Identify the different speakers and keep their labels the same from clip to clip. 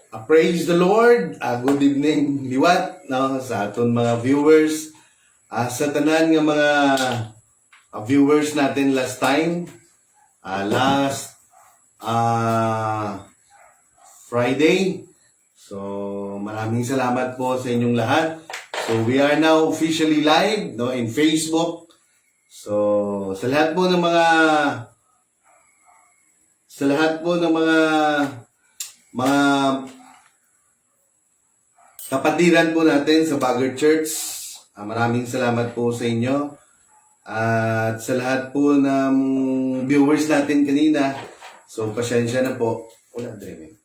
Speaker 1: Praise the Lord. Good evening, liwat no, sa aton mga viewers. Sa tanan nga mga viewers natin last time, last Friday. So, maraming salamat po sa inyong lahat. So, we are now officially live no, in Facebook. So, sa lahat po ng mga kapatiran po natin sa Bagger Church, maraming salamat po sa inyo. At sa lahat po ng viewers natin kanina, so pasensya na po. Wala, Dreaming.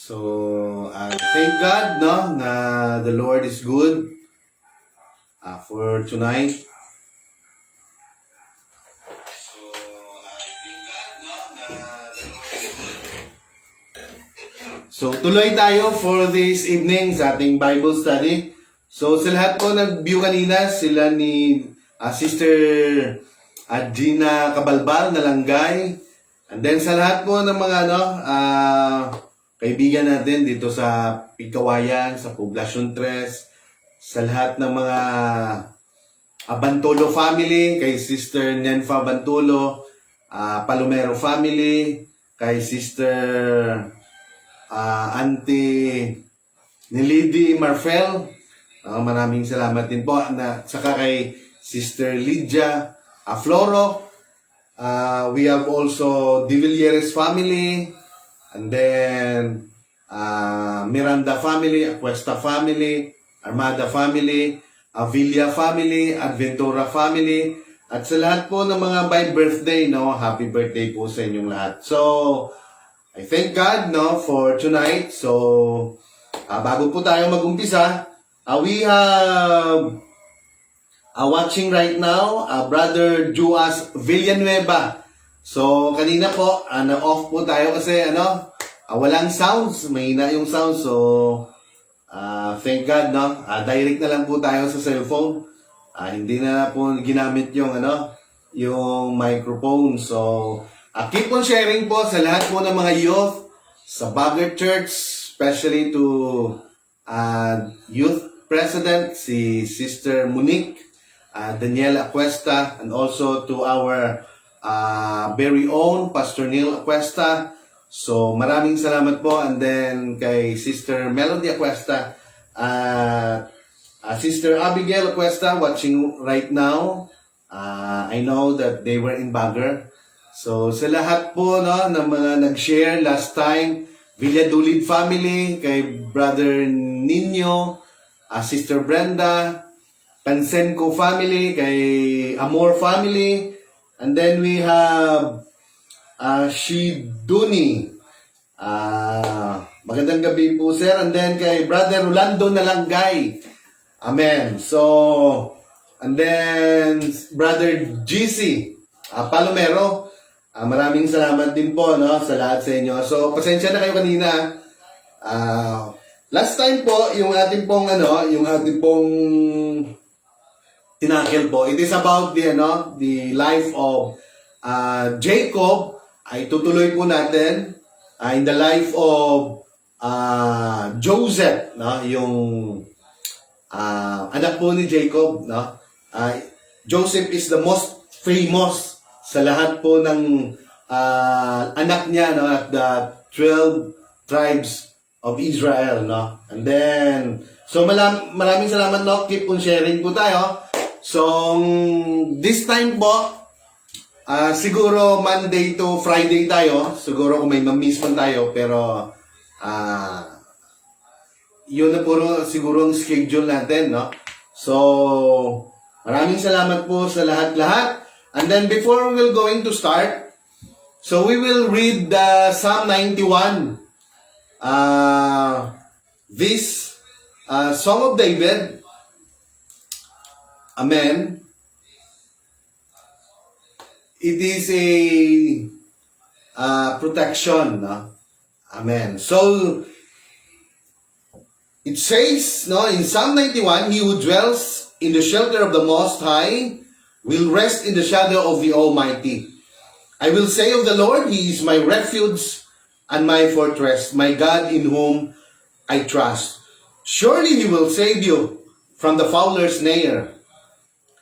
Speaker 1: So, thank God, no, na the Lord is good for tonight. So, tuloy tayo for this evening sa ating Bible study. So, sa lahat po nag-view kanina, sila ni Sister Gina Cabalbal na Langgay. And then sa lahat po ng mga kaibigan natin dito sa Pigkawayan, sa Poblacion 3, sa lahat ng mga Bantolo family, kay Sister Nenfa Bantolo, Palomero family, kay Sister Auntie Nilidi Marfel, maraming salamat din po, saka kay Sister Lydia Floro. We have also De Villeres family, and then Miranda family, Acuesta family, Armada family, Avilla family, Adventura family, at sa lahat po ng mga by birthday, no, happy birthday po sa inyong lahat. So, I thank God, no, for tonight. So, bago po tayo mag-umpisa, we have watching right now, Brother Juas Villanueva. So, kanina po, na-off po tayo kasi, walang sounds. Mahina yung sound. So, thank God, no? Direct na lang po tayo sa cellphone. Hindi na po ginamit yung, yung microphone. So, keep on sharing po sa lahat po ng mga youth sa Bagger Church, especially to Youth President, si Sister Monique, Daniela Acuesta, and also to our very own Pastor Neil Acuesta. So, maraming salamat po. And then, kay Sister Melody Acuesta, Sister Abigail Acuesta, watching right now. I know that they were in Bagger. So, sa lahat po, no, ng mga nag-share last time, Villadulid family, kay Brother Nino, Sister Brenda, Pansenco family, kay Amor family, and then we have Shiduni. Magandang gabi po, sir. And then kay Brother Rolando Nalanggay. Amen. So, and then Brother GC Palomero. Maraming salamat din po, no, sa lahat sa inyo. So, pasensya na kayo kanina. Last time po, yung ating pong tinakil po, it is about the life of Jacob. Ay tutuloy po natin in the life of Joseph, no, yung anak po ni Jacob, no. Joseph is the most famous sa lahat po ng anak niya, no, at the 12 tribes of Israel, no. And then, so maraming salamat, no. Keep on sharing po tayo. So, this time po, siguro Monday to Friday tayo. Siguro kung may ma-miss man tayo, pero yun na puro siguro ang schedule natin, no. So, maraming salamat po sa lahat-lahat. And then before we're going to start, so we will read the Psalm 91. This Song of David. Amen. It is a protection, no? Amen. So, it says, no, in Psalm 91, he who dwells in the shelter of the Most High will rest in the shadow of the Almighty. I will say of the Lord, He is my refuge and my fortress, my God in whom I trust. Surely He will save you from the fowler's snare,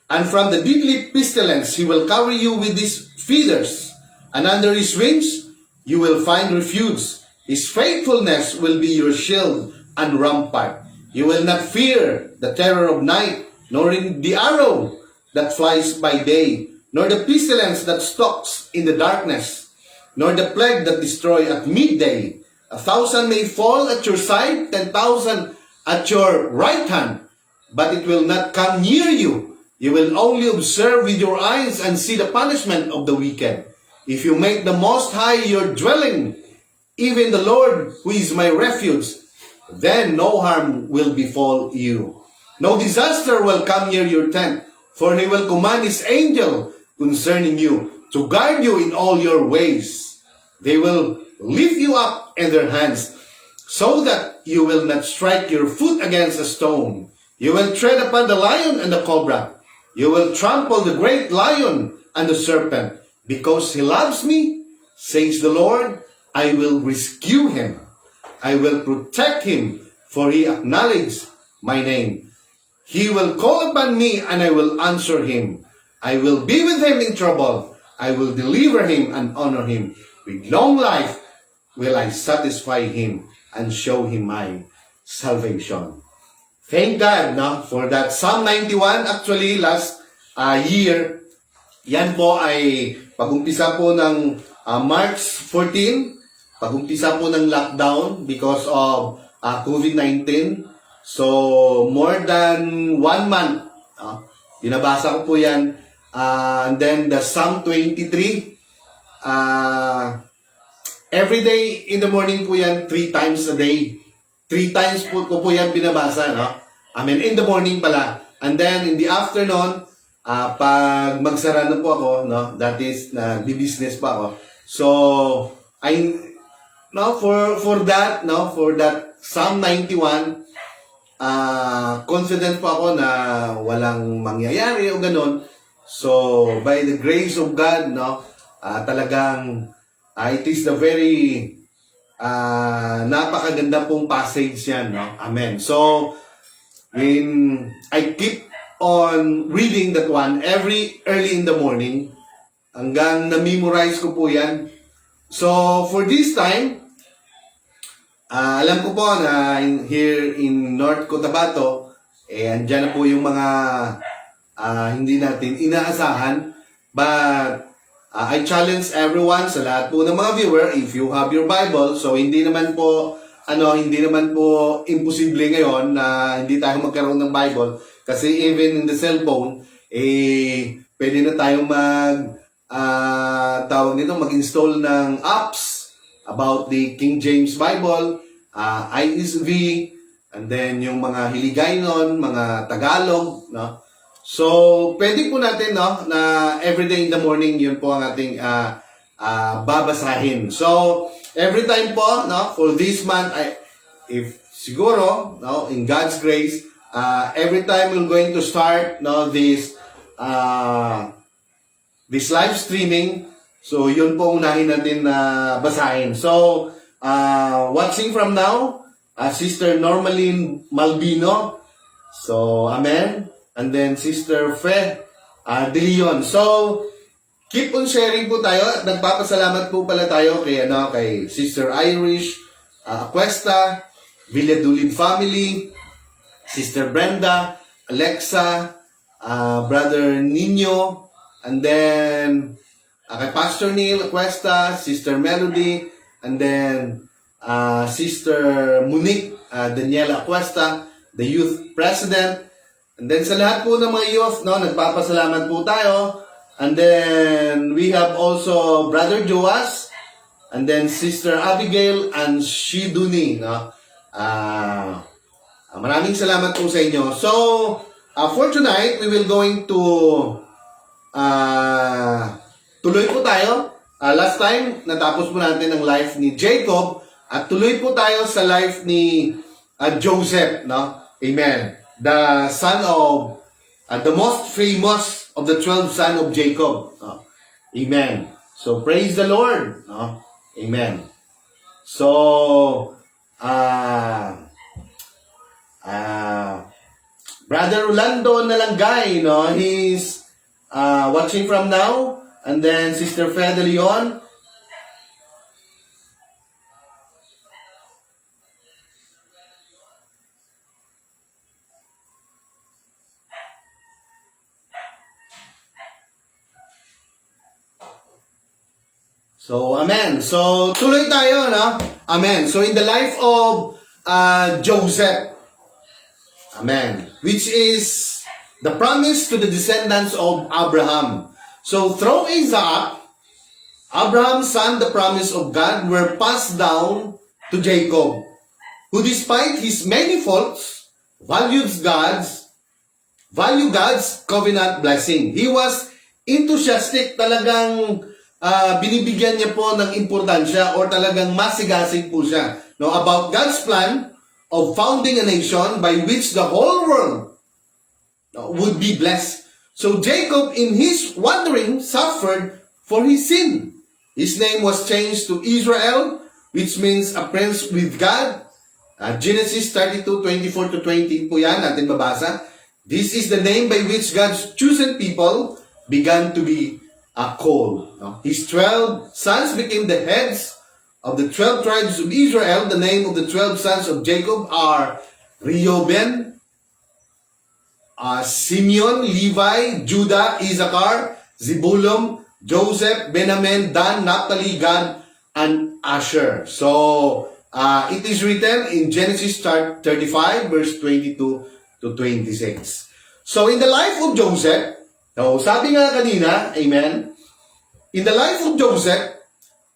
Speaker 1: and from the deadly pestilence. He will cover you with His feathers, and under His wings you will find refuge. His faithfulness will be your shield and rampart. You will not fear the terror of night, nor in the arrow that flies by day, nor the pestilence that stalks in the darkness, nor the plague that destroys at midday. 1,000 may fall at your side, 10,000 at your right hand, but it will not come near you. You will only observe with your eyes and see the punishment of the wicked. If you make the Most High your dwelling, even the Lord, who is my refuge, then no harm will befall you. No disaster will come near your tent, for He will command His angel concerning you to guard you in all your ways. They will lift you up in their hands, so that you will not strike your foot against a stone. You will tread upon the lion and the cobra. You will trample the great lion and the serpent. Because He loves me, says the Lord, I will rescue him. I will protect him, for he acknowledges my name. He will call upon me, and I will answer him. I will be with him in trouble. I will deliver him and honor him. With long life will I satisfy him and show him my salvation. Thank God, no, for that. Psalm 91, actually, last year, yan po ay pag-umpisa po ng March 14, pag-umpisa po ng lockdown because of COVID-19. So, more than 1 month, binabasa ko po yan. And then, the Psalm 23, every day in the morning po yan, 3 times a day. 3 times po ko po yan binabasa, no? I mean, in the morning pala. And then, in the afternoon, pag magsara na po ako, no? That is, business pa ako. So, for that Psalm 91, confident po ako na walang mangyayari o ganun. So, by the grace of God, no? Talagang, it is the very napakaganda pong passage yan, no? Amen. So, when I keep on reading that one every early in the morning, hanggang na-memorize ko po yan. So, for this time, alam ko po na here in North Cotabato, andyan na po yung mga hindi natin inaasahan. But, I challenge everyone, sa lahat po ng mga viewer, if you have your Bible, so hindi naman po imposible ngayon na hindi tayo magkaroon ng Bible, kasi even in the cellphone, pwede na tayong mag-install ng apps about the King James Bible, ISV, and then yung mga Hiligaynon, mga Tagalog, no? So, pwede po natin, no, na everyday in the morning, yun po ang ating babasahin. So, every time po, no, for this month, if siguro, no, in God's grace, every time we're going to start, no, this live streaming, so yun po unahin natin na basahin. So, watching from now, Sister Normaline Malvino. So, amen. And then Sister Fe De Leon. So, keep on sharing po tayo. At nagpapasalamat po pala tayo kay Sister Irish Cuesta, Villadulid family, Sister Brenda, Alexa, Brother Nino, and then kay Pastor Neil Cuesta, Sister Melody, and then Sister Monique Daniela Cuesta, the youth president. And then sa lahat po ng mga youth, no, nagpapasalamat po tayo. And then we have also Brother Joas, and then Sister Abigail and Shiduni, no. Maraming salamat po sa inyo. So, for tonight, we will going to tuloy po tayo. Last time, natapos po natin ang life ni Jacob. At tuloy po tayo sa life ni Joseph, no? Amen. The son of, the most famous of the 12 son of Jacob. No? Amen. So, praise the Lord. No? Amen. So, Brother Rolando Nalangay, no? He's watching from now. And then Sister Fe de Leon. So, amen. So, tuloy tayo, no? Amen. So, in the life of Joseph, amen, which is the promise to the descendants of Abraham. So, through Isaac, Abraham's son, the promise of God, were passed down to Jacob, who despite his many faults, valued God's covenant blessing. He was enthusiastic, talagang binibigyan niya po ng importansya or talagang masigasig po siya, no, about God's plan of founding a nation by which the whole world would be blessed. So Jacob, in his wandering, suffered for his sin. His name was changed to Israel, which means a prince with God. Genesis 32:24-20 po yan, natin babasa. This is the name by which God's chosen people began to be called. No? His 12 sons became the heads of the 12 tribes of Israel. The name of the 12 sons of Jacob are Reuben, Simeon, Levi, Judah, Issachar, Zebulun, Joseph, Benjamin, Dan, Naphtali, Gad, and Asher. So, it is written in Genesis 35, verse 22-26. So, in the life of Joseph, so, sabi nga kanina, amen, in the life of Joseph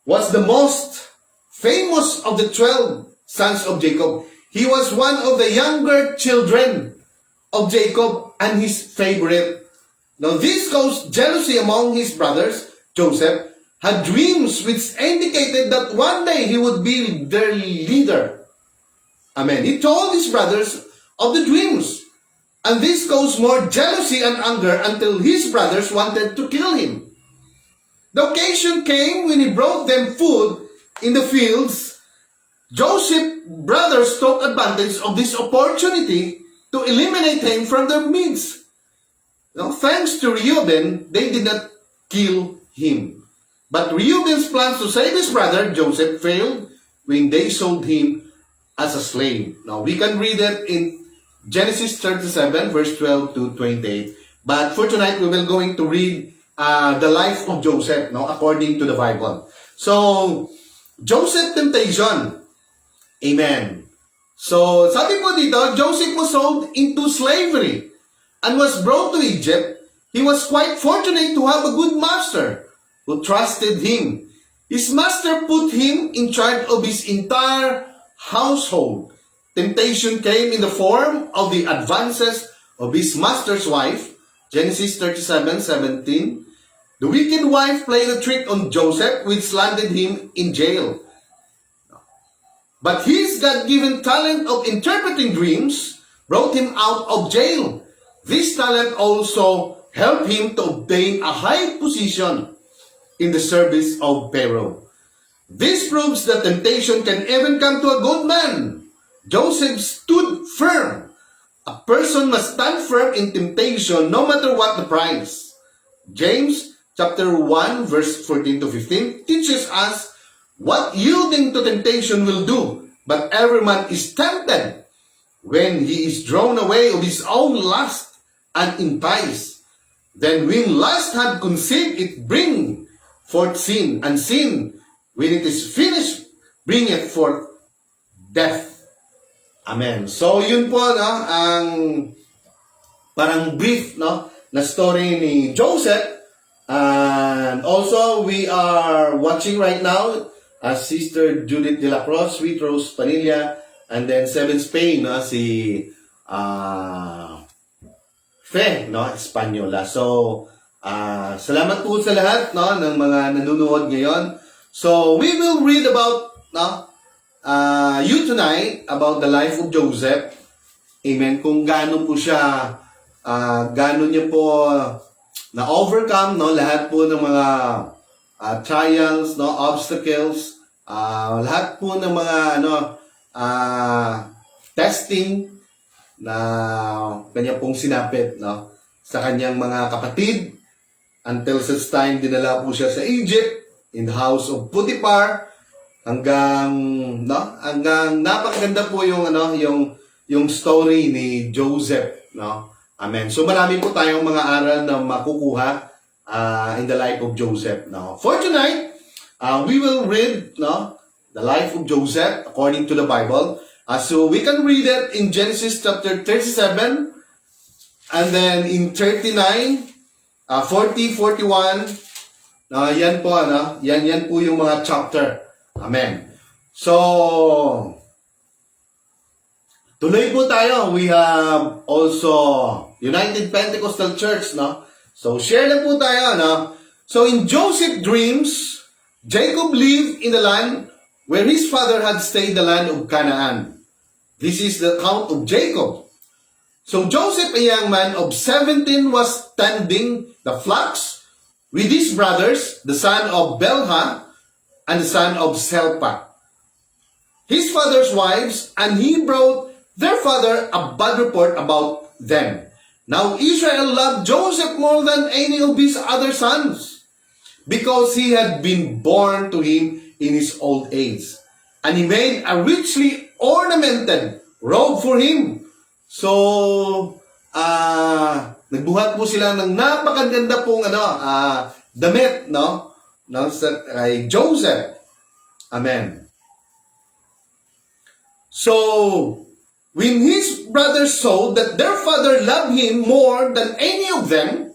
Speaker 1: was the most famous of the 12 sons of Jacob. He was one of the younger children of Jacob and his favorite. Now, this caused jealousy among his brothers. Joseph had dreams which indicated that one day he would be their leader. Amen. He told his brothers of the dreams. And this caused more jealousy and anger until his brothers wanted to kill him. The occasion came when he brought them food in the fields. Joseph's brothers took advantage of this opportunity to eliminate him from their midst. Now, thanks to Reuben, they did not kill him. But Reuben's plans to save his brother Joseph failed when they sold him as a slave. Now, we can read it in Genesis 37, verse 12-28. But for tonight, we will going to read the life of Joseph, no, according to the Bible. So, Joseph temptation. Amen. So, sabi po dito, Joseph was sold into slavery and was brought to Egypt. He was quite fortunate to have a good master who trusted him. His master put him in charge of his entire household. Temptation came in the form of the advances of his master's wife, Genesis 37:17. The wicked wife played a trick on Joseph, which landed him in jail. But his God-given talent of interpreting dreams brought him out of jail. This talent also helped him to obtain a high position in the service of Pharaoh. This proves that temptation can even come to a good man. Joseph stood firm. A person must stand firm in temptation no matter what the price. James chapter 1 verse 14-15 teaches us what yielding to temptation will do. But every man is tempted when he is drawn away of his own lust and enticed. Then when lust had conceived, it bring forth sin, and sin, when it is finished, bringeth forth death. Amen. So, yun po, no, ang parang brief, no, na story ni Joseph. And also, we are watching right now Sister Judith de la Cruz, Sweet Rose Panilla, and then Seven Spain, no, si Fe, no, Espanyola. So, salamat po sa lahat, no, ng mga nanonood ngayon. So, we will read about, no, you tonight about the life of Joseph. Amen. Kung gaano po siya, gaano niya po na-overcome, no? Lahat po ng mga trials, no? Obstacles, lahat po ng mga testing na kanya pong sinapit, no? Sa kanyang mga kapatid until such time dinala po siya sa Egypt in the house of Potiphar hanggang napakaganda po yung story ni Joseph, no? Amen. So marami po tayong mga aral na makukuha in the life of Joseph, no? For tonight, we will read, no, the life of Joseph according to the Bible. So we can read it in Genesis chapter 37 and then in 39, 40, 41. Yan po yan po yung mga chapter. Amen. So tuloy po tayo. We have also United Pentecostal Church, no? So share lang po tayo, no? So in Joseph's dreams, Jacob lived in the land where his father had stayed, the land of Canaan. This is the account of Jacob. So Joseph, a young man of 17, was tending the flocks with his brothers, the son of Belha and the son of Selpa, his father's wives, and he brought their father a bad report about them. Now Israel loved Joseph more than any of his other sons, because he had been born to him in his old age. And he made a richly ornamented robe for him. So, nagbuhat po sila ng napakaganda pong damit, no? Kay Joseph. Amen. So, when his brothers saw that their father loved him more than any of them,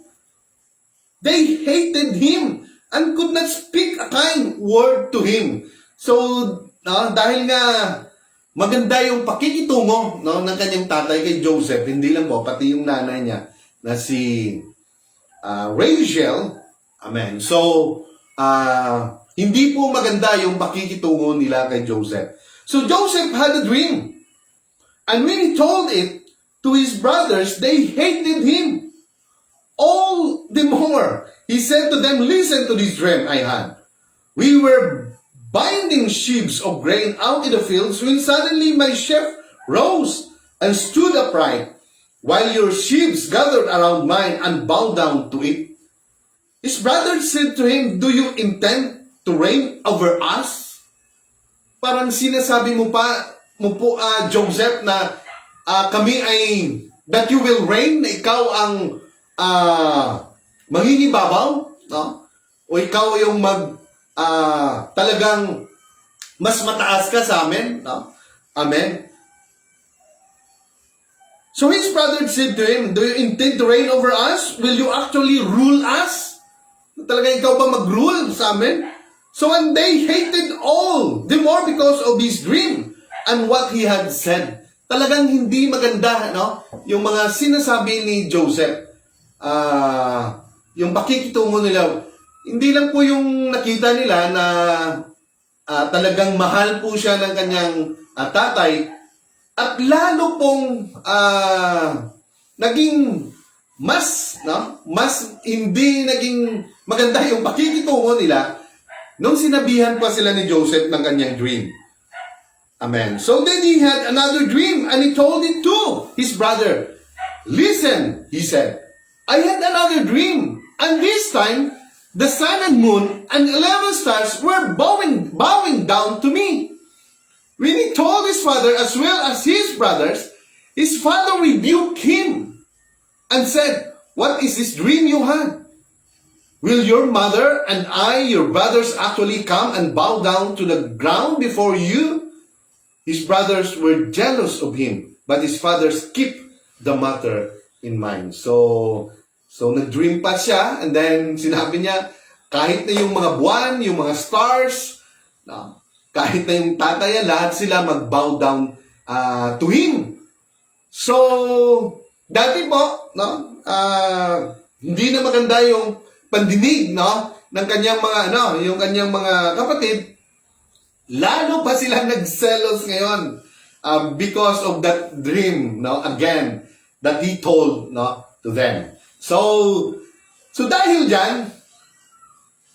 Speaker 1: they hated him and could not speak a kind word to him. So, dahil nga maganda yung pakikitungo, no, ng kanyang tatay kay Joseph, hindi lang po, pati yung nanay niya na si Rachel. Amen. So, hindi po maganda yung pakikitungo nila kay Joseph. So, Joseph had a dream. And when he told it to his brothers, they hated him all the more. He said to them, listen to this dream I had. We were binding sheaves of grain out in the fields when suddenly my sheaf rose and stood upright, while your sheaves gathered around mine and bowed down to it. His brothers said to him, do you intend to reign over us? Parang sinasabi mo po, Joseph, na kami ay, that you will reign, na ikaw ang mangingibabaw, no? O ikaw yung talagang mas mataas ka sa amin, no? Amen. So his brother said to him, do you intend to reign over us? Will you actually rule us? Talagang ikaw ba mag-rule sa amin? So and they hated all the more because of his dream and what he had said. Talagang hindi maganda, no? Yung mga sinasabi ni Joseph, yung pakikitungo nila, hindi lang po yung nakita nila na talagang mahal po siya ng kanyang tatay, at lalo pong naging mas hindi naging maganda yung pakikitungo nila nung sinabihan pa sila ni Joseph ng kanyang dream. Amen. So then he had another dream and he told it to his brother. Listen, he said, I had another dream, and this time the sun and moon and 11 stars were bowing down to me. When he told his father as well as his brothers, his father rebuked him and said, what is this dream you had? Will your mother and I, your brothers, actually come and bow down to the ground before you? His brothers were jealous of him, but his father kept the matter in mind. So nag-dream pa siya, and then sinabi niya, kahit na yung mga buwan, yung mga stars, kahit na yung tatay, lahat sila mag-bow down to him. So, dati po, hindi na maganda yung pandinig, ng kanyang mga, yung kanyang mga kapatid, lalo pa sila nagselos ngayon because of that dream, no, again, that he told, no, to them. So dahil dyan,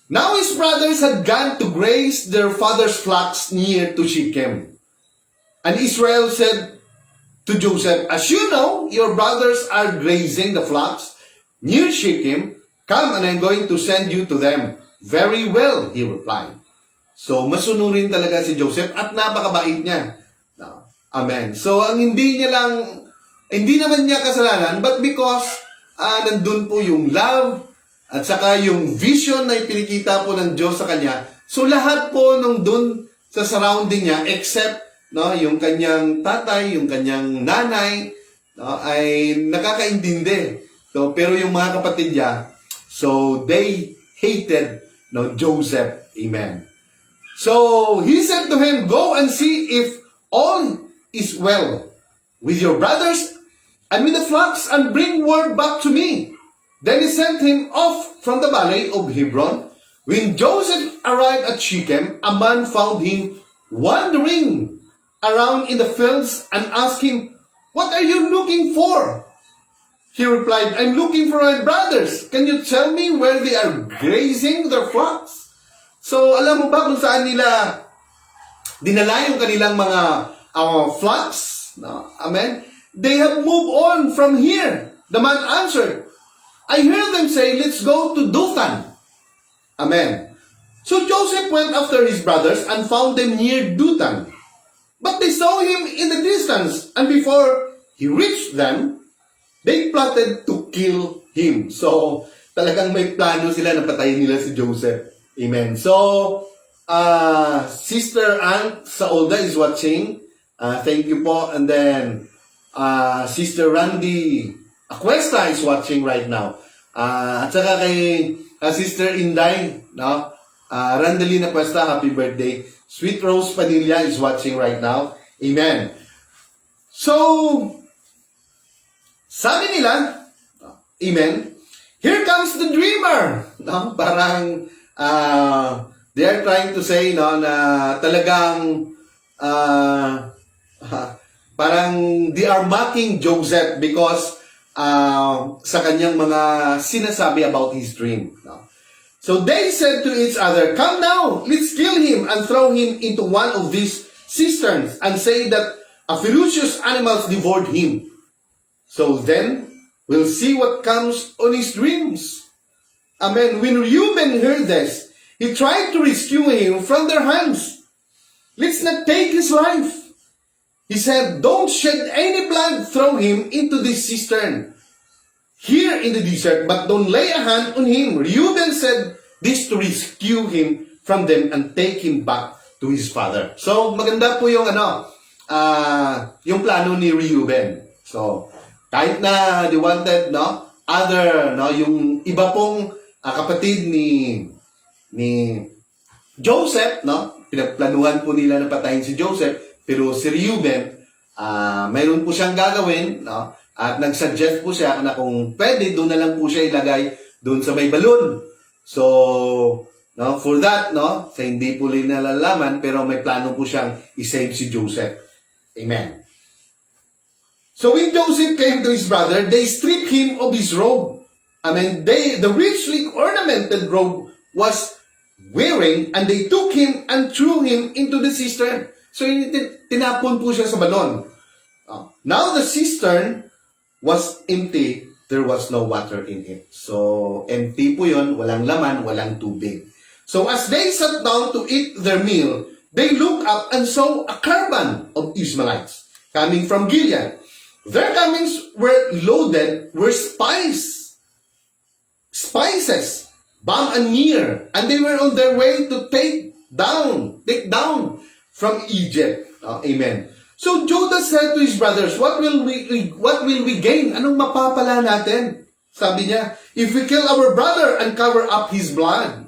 Speaker 1: now his brothers had gone to graze their father's flocks near to Shechem. And Israel said to Joseph, as you know, your brothers are grazing the flocks near Shechem. Come and I'm going to send you to them. Very well, he replied. So, masunurin talaga si Joseph at napakabait niya. No. Amen. So, ang hindi naman niya kasalanan, but because nandun po yung love at saka yung vision na ipinakita po ng Diyos sa kanya. So, lahat po nung dun sa surrounding niya, except yung kanyang tatay, yung kanyang nanay, ay nakakaintindi. So, pero yung mga kapatid niya, so they hated Joseph. Amen. So he said to him, go and see if all is well with your brothers and with the flocks, and bring word back to me. Then he sent him off from the valley of Hebron. When Joseph arrived at Shechem, a man found him wandering around in the fields and asked him, what are you looking for? He replied, I'm looking for my brothers. Can you tell me where they are grazing their flocks? So, alam mo ba kung saan nila dinala yung kanilang mga flocks? No? Amen? They have moved on from here. The man answered, I heard them say, let's go to Dothan. Amen. So Joseph went after his brothers and found them near Dothan. But they saw him in the distance, and before he reached them, they plotted to kill him. So, talagang may plano sila na patayin nila si Joseph. Amen. So, Sister Aunt Saolda is watching. Thank you po. And then, Sister Randy Acuesta is watching right now. At saka kay Sister Inday, no? Randalina Acuesta, happy birthday. Sweet Rose Padilla is watching right now. Amen. So, sabi nila, amen, here comes the dreamer. No? Parang, they are trying to say, no, na talagang, parang they are mocking Joseph because sa kanyang mga sinasabi about his dream. No? So they said to each other, come now, let's kill him and throw him into one of these cisterns and say that a ferocious animal devoured him. So then, we'll see what comes on his dreams. Amen. When Reuben heard this, he tried to rescue him from their hands. Let's not take his life. He said, don't shed any blood, throw him into this cistern here in the desert, but don't lay a hand on him. Reuben said this to rescue him from them and take him back to his father. So, maganda po yung yung plano ni Reuben. So, kahit na they wanted, yung iba pong kapatid ni Joseph, pinagplanuhan po nila na patayin si Joseph, pero si Reuben, mayroon po siyang gagawin, at nag-suggest po siya na kung pwede, doon na lang po siya ilagay doon sa may balon. So, for that, sa hindi po rin nalalaman, pero may plano po siyang isave si Joseph. Amen. So when Joseph came to his brother, they stripped him of his robe. The richly ornamented robe was wearing, and they took him and threw him into the cistern. So tinapon po siya sa balon. Now the cistern was empty, there was no water in it. So empty po yun, walang laman, walang tubig. So as they sat down to eat their meal, they looked up and saw a caravan of Ishmaelites coming from Gilead. Their comings were loaded with spices, balm and myrrh, and they were on their way to take down from Egypt. Amen. So Judah said to his brothers, what will we gain? Anong mapapala natin? Sabi niya, if we kill our brother and cover up his blood.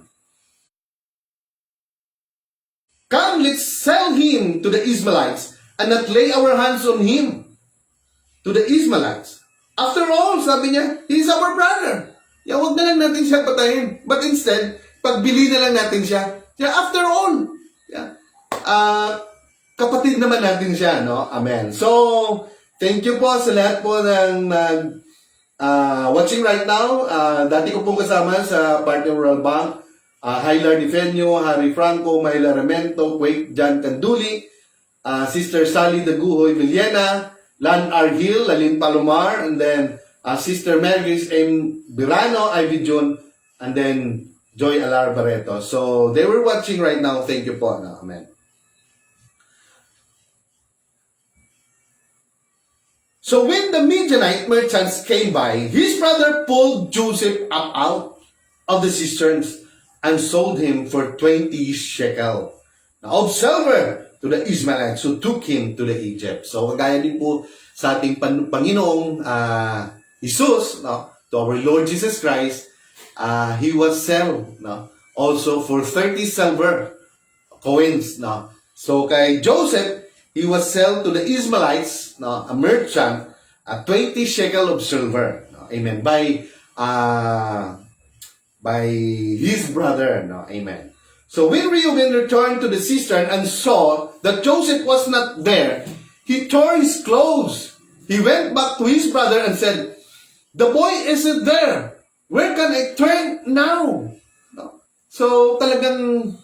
Speaker 1: Come, let's sell him to the Ishmaelites and not lay our hands on him. To the Ishmaelites. After all, sabi niya, he's our brother. Wag na lang natin siya patayin. But instead, pagbili na lang natin siya. After all, kapatid naman natin siya, no? Amen. So, thank you po sa lahat po ng watching right now. Dati ko pong kasama sa Partner Rural Bank, Hylar Defenio, Harry Franco, Myla Remento, Quake John Canduli, Sister Sally Daguhoy Villena, Lan R. Hill, Lalin Palomar, and then Sister Margaret M. Birano, Ivy June, and then Joy Alar Barreto. So, they were watching right now. Thank you po. No? Amen. So when the Midianite merchants came by, his brother pulled Joseph up out of the cisterns and sold him for 20 shekel of silver to the Ishmaelites who took him to the Egypt. So kagaya din po sa ating Panginoong Jesus, no, to our Lord Jesus Christ, he was sold, no, also for 30 silver coins. No. So kay Joseph, he was sold to the Ishmaelites, no, a merchant, at 20 shekel of silver. No? Amen. By his brother. No? Amen. So when Reuben returned to the cistern and saw that Joseph was not there, he tore his clothes. He went back to his brother and said, "The boy isn't there. Where can I turn now?" No? So talagang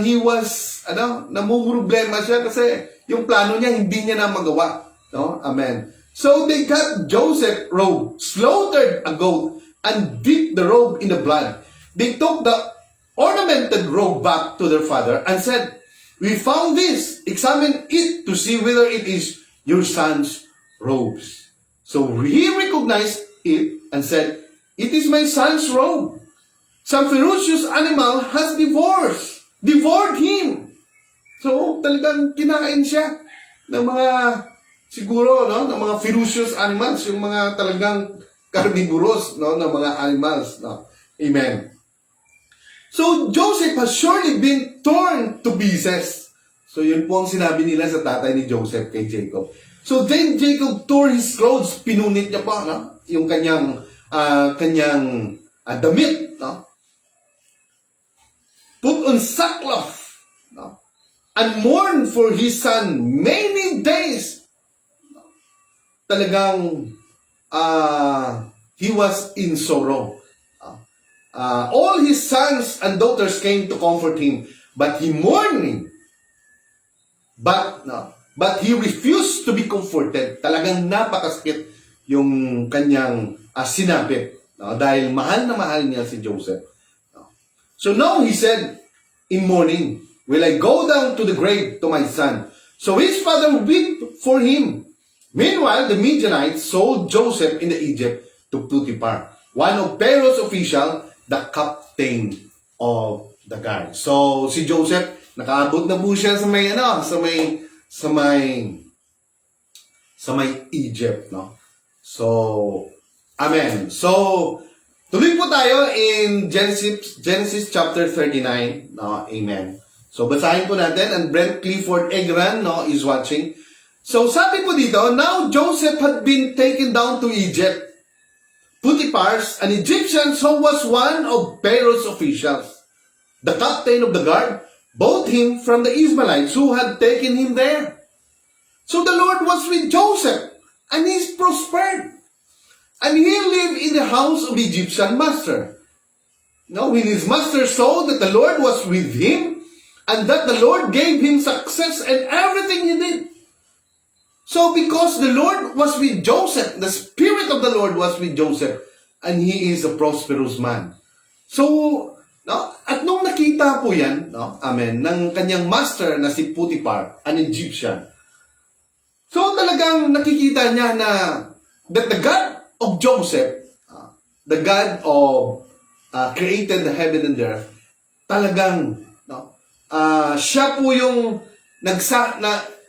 Speaker 1: he was, namumroblema siya kasi yung plano niya, hindi niya na magawa. No? Amen. So they got Joseph robe, slaughtered a goat, and dipped the robe in the blood. They took the ornamented robe back to their father and said, "We found this. Examine it to see whether it is your son's robes." So he recognized it and said, "It is my son's robe. Some ferocious animal has devoured him." So, talagang kinain siya ng mga, siguro, no, ng mga ferocious animals, yung mga talagang carnivorous, no, ng mga animals, no. Amen. So, Joseph has surely been torn to pieces. So, yun po ang sinabi nila sa tatay ni Joseph kay Jacob. So, then Jacob tore his clothes, pinunit niya pa, no, yung kanyang damit, no. Put on sackcloth, no, and mourn for his son many days. Talagang he was in sorrow. All his sons and daughters came to comfort him, but he mourned him. But he refused to be comforted. Talagang napakasakit yung kanyang sinapit, no? Dahil mahal na mahal niya si Joseph. No? So now he said in mourning, "Will I go down to the grave to my son?" So his father wept for him. Meanwhile, the Midianites sold Joseph in the Egypt to Potiphar, one of Pharaoh's officials, the captain of the guard. So si Joseph, nakaabot na po siya sa may Egypt, no? So, amen. So, tuloy po tayo in Genesis chapter 39, no? Amen. So, basahin po natin, and Brent Clifford Egran, no, is watching. So, sabi po dito, now Joseph had been taken down to Egypt. Potiphar's, an Egyptian, so was one of Pharaoh's officials. The captain of the guard bought him from the Ishmaelites who had taken him there. So the Lord was with Joseph, and he prospered. And he lived in the house of the Egyptian master. Now, when his master saw that the Lord was with him, and that the Lord gave him success in everything he did. So because the Lord was with Joseph, the Spirit of the Lord was with Joseph, and he is a prosperous man. So, no, at nung nakita po yan, no, amen, ng kanyang master na si Potiphar, an Egyptian, so talagang nakikita niya na that the God of Joseph, the God of created the heaven and the earth, talagang, no, siya po yung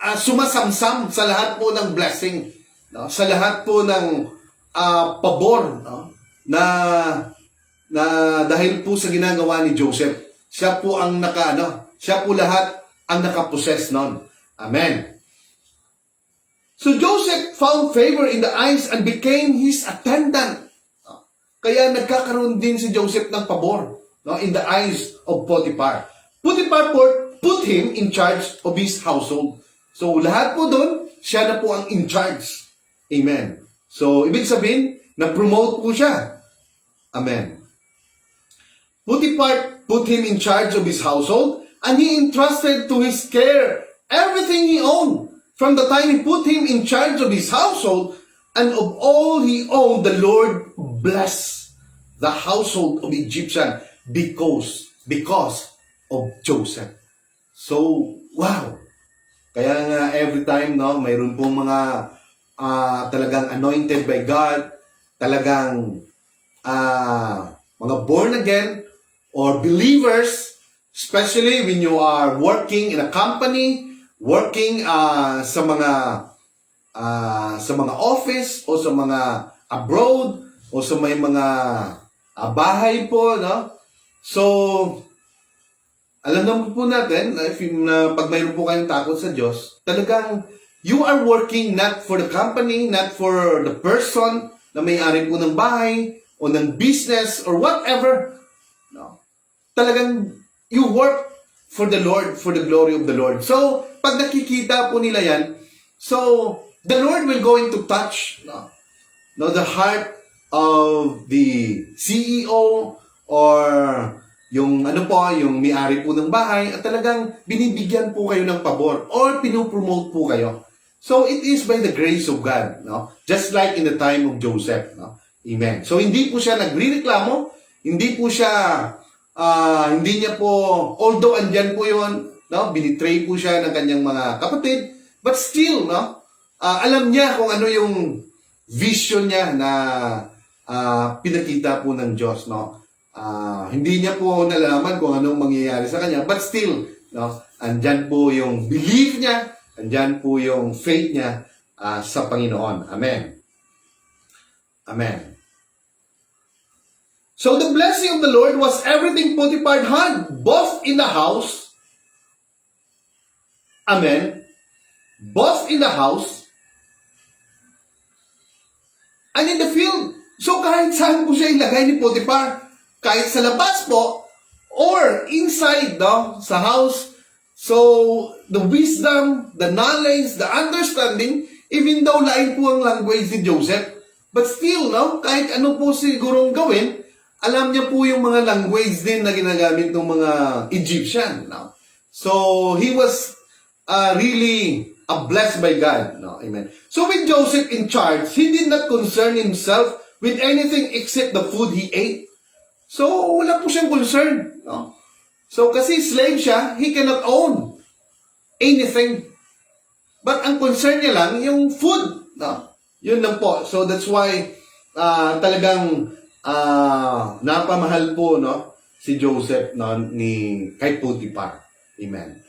Speaker 1: sumasamsam sa lahat po ng blessing, no, sa lahat po ng pabor, no, na dahil po sa ginagawa ni Joseph, siya po ang siya po lahat ang nakapossess nun. Amen. So Joseph found favor in the eyes and became his attendant. Kaya nagkakaroon din si Joseph ng pabor, no, in the eyes of Potiphar. Potiphar put put him in charge of his household. So, lahat po doon, siya na po ang in charge. Amen. So, ibig sabihin, na-promote po siya. Amen. Potiphar put him in charge of his household, and he entrusted to his care everything he owned. From the time he put him in charge of his household, and of all he owned, the Lord blessed the household of Egyptian because of Joseph. So, wow! Kaya nga every time, no, mayroon pong mga talagang anointed by God, talagang mga born again or believers, especially when you are working in a company, working sa mga office o sa mga abroad o sa may mga bahay po, no? So, alam naman po natin na pag mayroon po kayong takot sa Diyos, talagang you are working not for the company, not for the person na may-ari po ng bahay o ng business or whatever. No. Talagang you work for the Lord, for the glory of the Lord. So, pag nakikita po nila yan, so the Lord will going to touch the heart of the CEO or yung yung may-ari po ng bahay at talagang binibigyan po kayo ng pabor or pinopromote po kayo. So it is by the grace of God, no? Just like in the time of Joseph, no? Amen. So hindi po siya nagrereklamo, hindi po siya hindi niya po, although andyan po yun, no? Binitray po siya ng kanyang mga kapatid, but still, no? Alam niya kung ano yung vision niya na pinakita po ng Diyos, no? Hindi niya po nalaman kung anong mangyayari sa kanya, but still, no? Andyan po yung belief niya, andyan po yung faith niya sa Panginoon. Amen. Amen. So the blessing of the Lord was everything Potiphar had, both in the house, amen, both in the house, and in the field. So kahit saan po siya ilagay ni Potiphar, kahit sa labas po, or inside, no, sa house. So, the wisdom, the knowledge, the understanding, even though lain po ang language ni Joseph, but still, no, kahit ano po sigurong gawin, alam niya po yung mga language din na ginagamit ng mga Egyptian, no? So, he was really blessed by God, no? Amen. So, with Joseph in charge, he did not concern himself with anything except the food he ate. So, wala po siyang concern, no? So, kasi slave siya, he cannot own anything. But ang concern niya lang, yung food, no? Yun lang po. So, that's why, talagang, napamahal po, no? Si Joseph, no? Kay Potiphar. Amen.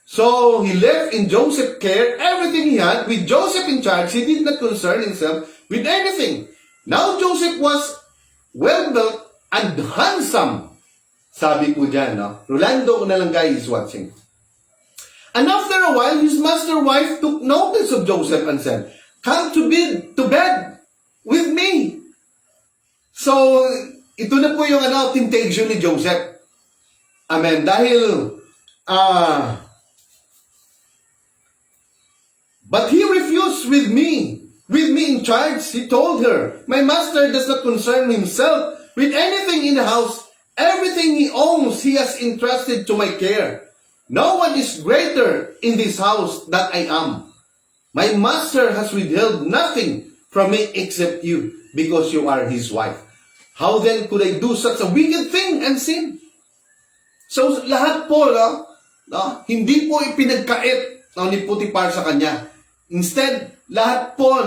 Speaker 1: So, he left in Joseph's care everything he had. With Joseph in charge, he did not concern himself with anything. Now, Joseph was well-built and handsome. Sabi po dyan, no? Rolando na lang guys is watching. And after a while, his master wife took notice of Joseph and said, "Come to bed with me." So, ito na po yung temptation ni Joseph. Amen. Dahil, but he refused with me in charge. He told her, "My master does not concern himself with anything in the house. Everything he owns, he has entrusted to my care. No one is greater in this house than I am. My master has withheld nothing from me except you, because you are his wife. How then could I do such a wicked thing and sin?" So, lahat po, hindi po ipinagkait ni Potiphar sa kanya. Instead, lahat po,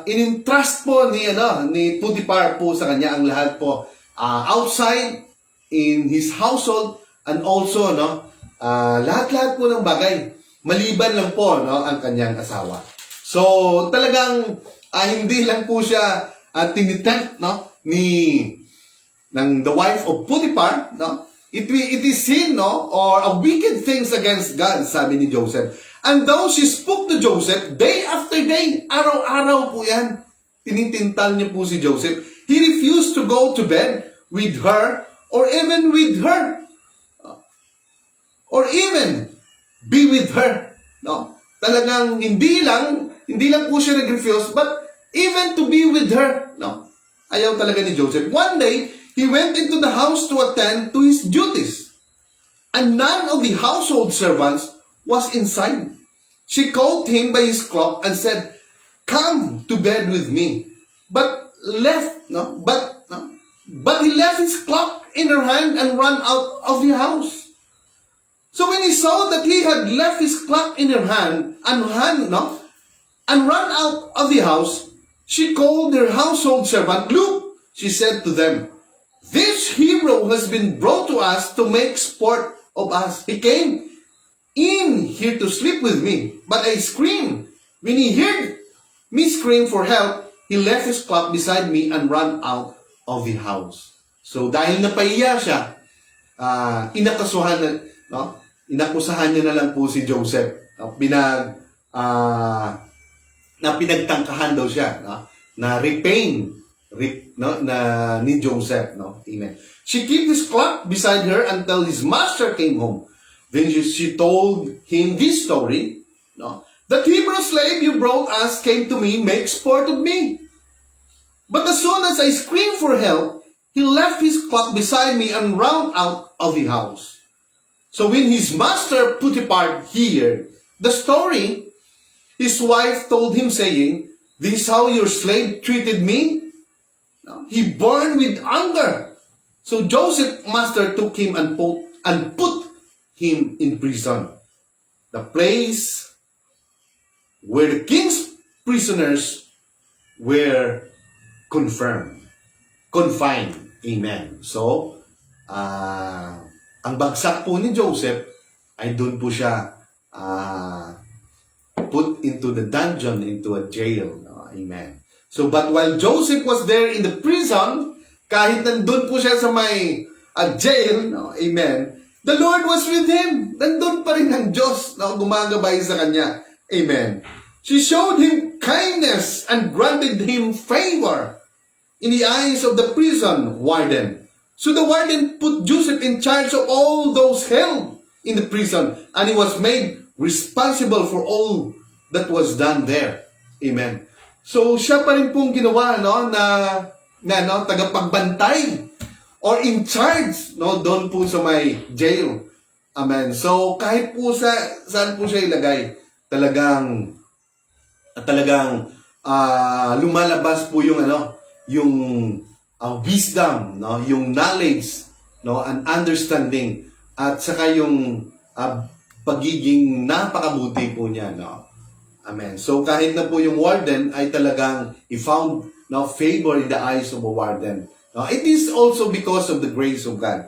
Speaker 1: in-entrust po ni Potiphar po sa kanya ang lahat po outside in his household and also lahat-lahat po ng bagay maliban lang po ang kanyang asawa. So talagang hindi lang po siya tinitempt ng the wife of Potiphar, it is sin or a wicked things against God, sabi ni Joseph. And though she spoke to Joseph day after day, araw-araw po yan, tinitintal niya po si Joseph. He refused to go to bed with her or even with her or even be with her. No? Talagang hindi lang po siya nag-refuse, but even to be with her. No? Ayaw talaga ni Joseph. One day, he went into the house to attend to his duties. And none of the household servants was inside. She called him by his cloak and said, "Come to bed with me." But he left his cloak in her hand and ran out of the house. So when he saw that he had left his cloak in her hand and run out of the house, she called her household servant. "Look," she said to them, "this hero has been brought to us to make sport of us. He came in here to sleep with me, but I screamed. When he heard me scream for help, he left his cloak beside me and ran out of the house." So dahil napahiya siya, inakusahan niya na lang po si Joseph. Pinagtangkahan daw siya, na repain ni Joseph. Amen. She kept his cloak beside her until his master came home. Then she told him this story. "That Hebrew slave you brought us came to me, make sport of me. But as soon as I screamed for help, he left his cloak beside me and ran out of the house." So when his master Potiphar heard the story, his wife told him, saying, "This is how your slave treated me?" He burned with anger. So Joseph's master took him and put him in prison, the place where the king's prisoners were confined. Amen. So, ang bagsak po ni Joseph ay doon po siya put into the dungeon, into a jail. Amen. So, but while Joseph was there in the prison, kahit nandun po siya sa may jail, amen, the Lord was with him. Nandun pa rin ang Diyos na gumagabay sa kanya. Amen. She showed him kindness and granted him favor in the eyes of the prison warden. So the warden put Joseph in charge of all those held in the prison, and he was made responsible for all that was done there. Amen. So siya pa rin pong ginawa na tagapagbantay or in charge doon po sa may jail. Amen. So kahit po saan po siya ilagay, talagang lumalabas po yung wisdom, yung knowledge, and understanding, at saka yung pagiging napakabuti po niya, Amen. So kahit na po yung warden ay talagang he found favor in the eyes of a warden. It is also because of the grace of God.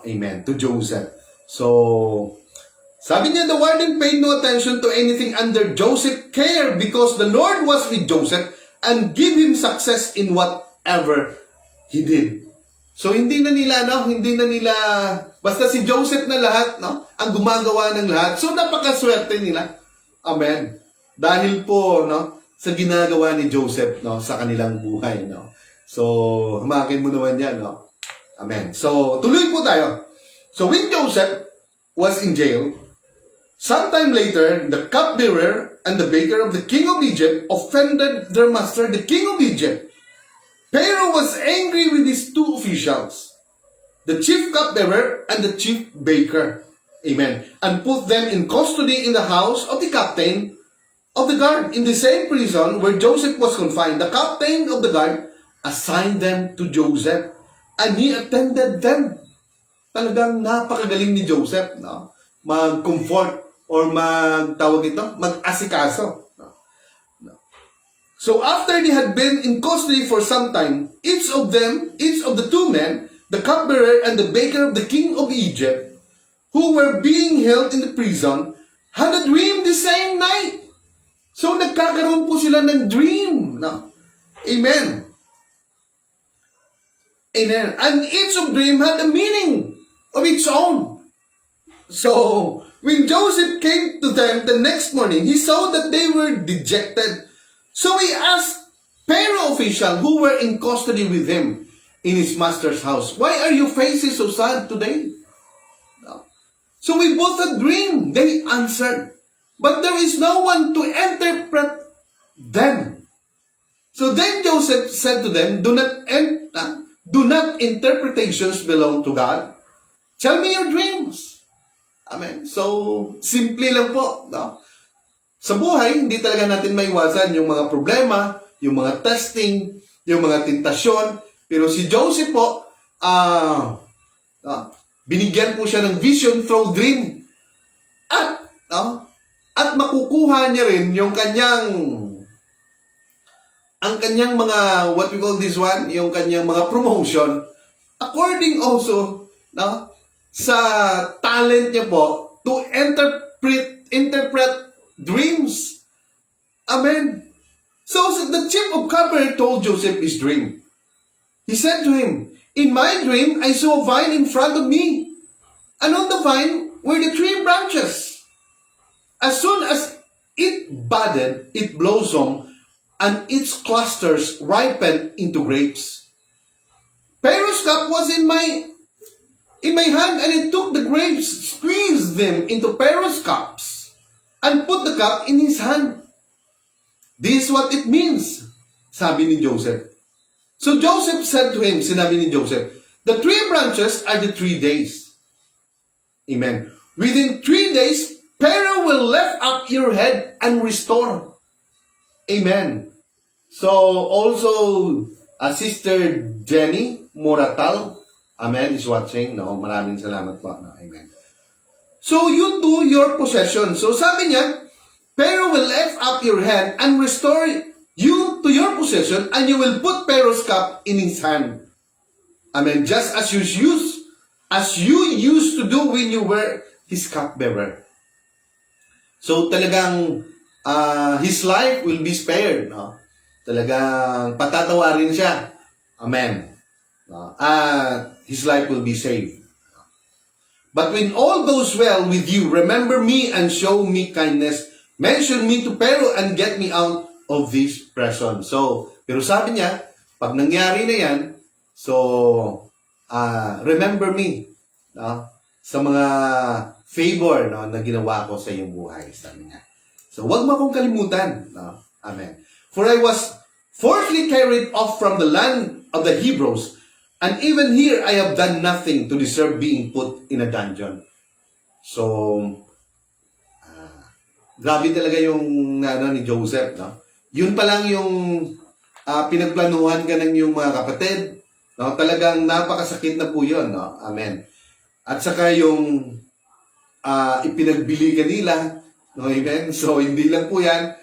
Speaker 1: Amen. To Joseph. So sabi niya, the warden paid no attention to anything under Joseph's care because the Lord was with Joseph and give him success in whatever he did. So hindi na nila basta si Joseph na lahat, ang gumagawa ng lahat. So napakaswerte nila. Amen. Dahil po sa ginagawa ni Joseph sa kanilang buhay. So hamakin mo naman yan. Amen. So tuloy po tayo. So when Joseph was in jail, sometime later, the cupbearer and the baker of the king of Egypt offended their master, the king of Egypt. Pharaoh was angry with his two officials, the chief cupbearer and the chief baker. Amen. And put them in custody in the house of the captain of the guard in the same prison where Joseph was confined. The captain of the guard assigned them to Joseph and he attended them. Talagang napakagaling ni Joseph, mag-comfort or mag-asikaso. So after they had been in custody for some time, each of the two men, the cupbearer and the baker of the king of Egypt, who were being held in the prison, had a dream the same night. So nagkakaroon po sila ng dream. Amen. Amen. And each of them had a meaning of its own. So when Joseph came to them the next morning, he saw that they were dejected. So he asked Pharaoh officials who were in custody with him in his master's house, "Why are your faces so sad today?" So we both had dream, they answered. But there is no one to interpret them. So then Joseph said to them, do not interpretations belong to God? Tell me your dreams. Amen. So, simple lang po. No? Sa buhay, hindi talaga natin maiwasan yung mga problema, yung mga testing, yung mga tentasyon. Pero si Joseph po, binigyan po siya ng vision through dream. At makukuha niya rin yung ang kanyang mga, what we call this one, yung kanyang mga promotion, according also, sa talent niya po, to interpret dreams. Amen. So the chief of cupbearer told Joseph his dream. He said to him, in my dream, I saw a vine in front of me, and on the vine were the 3 branches. As soon as it budded, it blossomed, and its clusters ripened into grapes. Pharaoh's cup was in my hand, and it took the grapes, squeezed them into Pharaoh's cups, and put the cup in his hand. This is what it means, sabi ni Joseph. So Joseph said to him, sinabi ni Joseph, the 3 branches are the 3 days. Amen. Within 3 days, Pharaoh will lift up your head and restore. Amen. So, also, Sister Jenny Moratal, amen, is watching. No, maraming salamat po. No, amen. So, you do your possession. So, sabi niya, Pharaoh will lift up your hand and restore you to your possession, and you will put Pharaoh's cup in his hand. Amen. Just as you used to do when you were his cupbearer. So, talagang his life will be spared. No? Talagang patatawarin siya. Amen. His life will be saved. But when all goes well with you, remember me and show me kindness. Mention me to Pharaoh and get me out of this prison. So, pero sabi niya, pag nangyari na yan, so, remember me sa mga favor na ginawa ko sa iyong buhay. Sabi niya. So, wag mo akong kalimutan. No? Amen. For I was forcibly carried off from the land of the Hebrews, and even here I have done nothing to deserve being put in a dungeon. So, grabe talaga yung ni Joseph. No? Yun pa lang yung pinagplanuhan ka ng yung mga kapatid. No? Talagang napakasakit na po yun. No? Amen. At saka yung ipinagbili ka nila. No, amen? So, hindi lang po yan.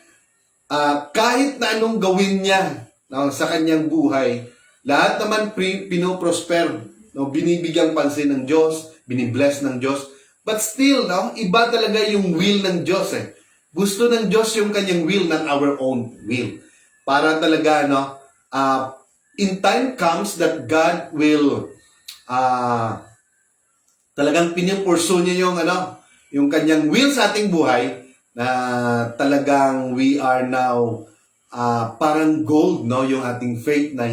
Speaker 1: Kahit na anong gawin niya sa kanyang buhay, lahat naman pinoprosper. No? Binibigyan pansin ng Diyos, binibless ng Diyos. But still, iba talaga yung will ng Diyos. Gusto ng Diyos yung kanyang will, not our own will. Para talaga, in time comes that God will talagang pinipursu niya yung kanyang will sa ating buhay, na talagang we are now parang gold, yung ating faith, na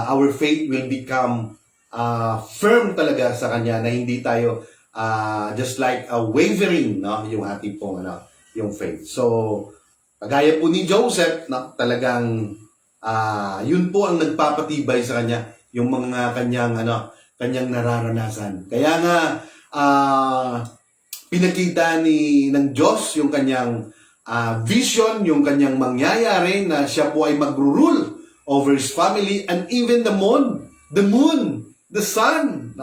Speaker 1: our faith will become firm talaga sa kanya, na hindi tayo just like wavering, yung ating pong yung faith. So, kagaya po ni Joseph, talagang yun po ang nagpapatibay sa kanya, yung mga kanyang nararanasan. Kaya nga pinakita ng Diyos yung kanyang vision, yung kanyang mangyayari, na siya po ay mag-rule over his family, and even the moon, the sun,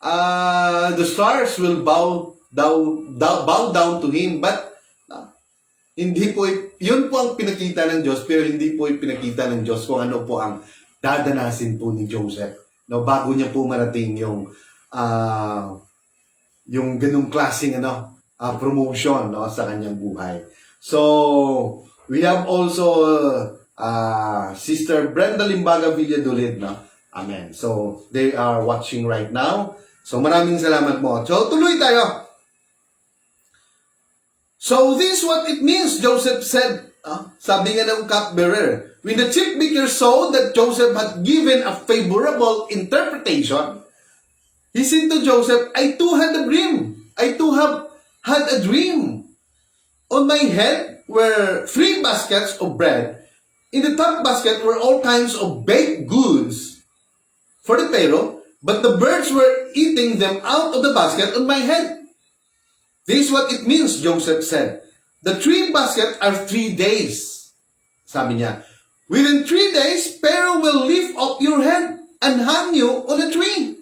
Speaker 1: the stars will bow down to him. But hindi po, yun po ang pinakita ng Diyos, pero hindi po pinakita ng Diyos kung ano po ang dadanasin po ni Joseph, bago niya po marating yung ganung klaseng promotion sa kanyang buhay. So, we have also Sister Brenda Limbaga Villadolid. Amen. So, they are watching right now. So, maraming salamat mo. So, tuloy tayo. So, this is what it means, Joseph said. Sabi nga ng cupbearer, when the chief baker saw that Joseph had given a favorable interpretation, he said to Joseph, I too had a dream. I too have had a dream. On my head were 3 baskets of bread. In the top basket were all kinds of baked goods for the Pharaoh, but the birds were eating them out of the basket on my head. This is what it means, Joseph said. The 3 baskets are 3 days. Sabi niya, within 3 days, Pharaoh will lift up your head and hang you on a tree.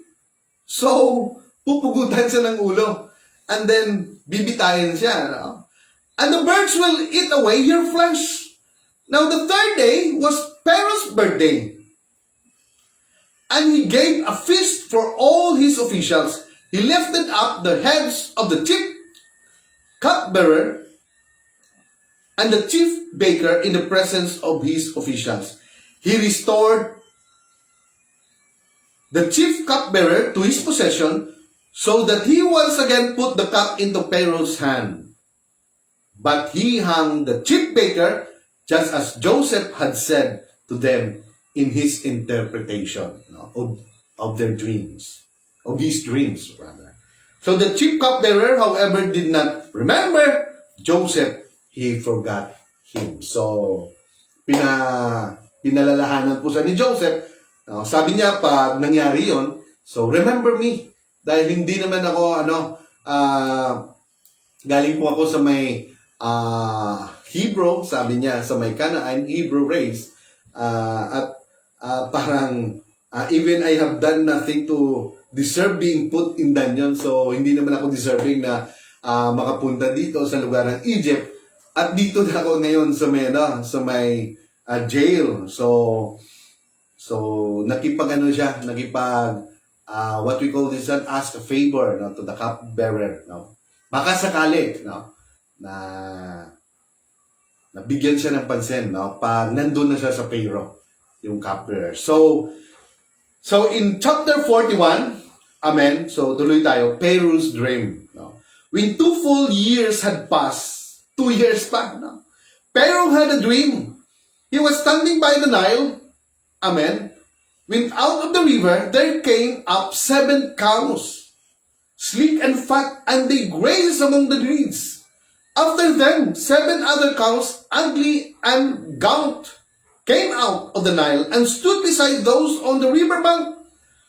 Speaker 1: So, pupugutan siya ng ulo. And then, bibitayin siya. No? And the birds will eat away your flesh. Now, the 3rd day was Pharaoh's birthday. And he gave a feast for all his officials. He lifted up the heads of the chief cupbearer and the chief baker in the presence of his officials. He restored the chief cupbearer to his possession, so that he once again put the cup into Pharaoh's hand. But he hung the chief baker, just as Joseph had said to them in his interpretation of their dreams, of his dreams, rather. So the chief cupbearer, however, did not remember Joseph. He forgot him. So, pinalalahanan po siya ni Joseph. Sabi niya, pag nangyari yon, so remember me. Dahil hindi naman ako, galing po ako sa may Hebrew, sabi niya, sa may Canaan, Hebrew race. Parang, even I have done nothing to deserve being put in dungeon. So, hindi naman ako deserving na makapunta dito sa lugar ng Egypt. At dito na ako ngayon sa may jail. So nakipag what we call this one, ask a favor to the cupbearer. Baka sakali na nabigyan siya ng pansin pag nandun na siya sa Pharaoh, yung cupbearer. So in chapter 41, amen, so tuloy tayo, Pharaoh's dream. When 2 full years had passed, 2 years pa, Pharaoh had a dream. He was standing by the Nile, amen. When out of the river, there came up 7 cows, sleek and fat, and they grazed among the reeds. After them, 7 other cows, ugly and gaunt, came out of the Nile and stood beside those on the riverbank.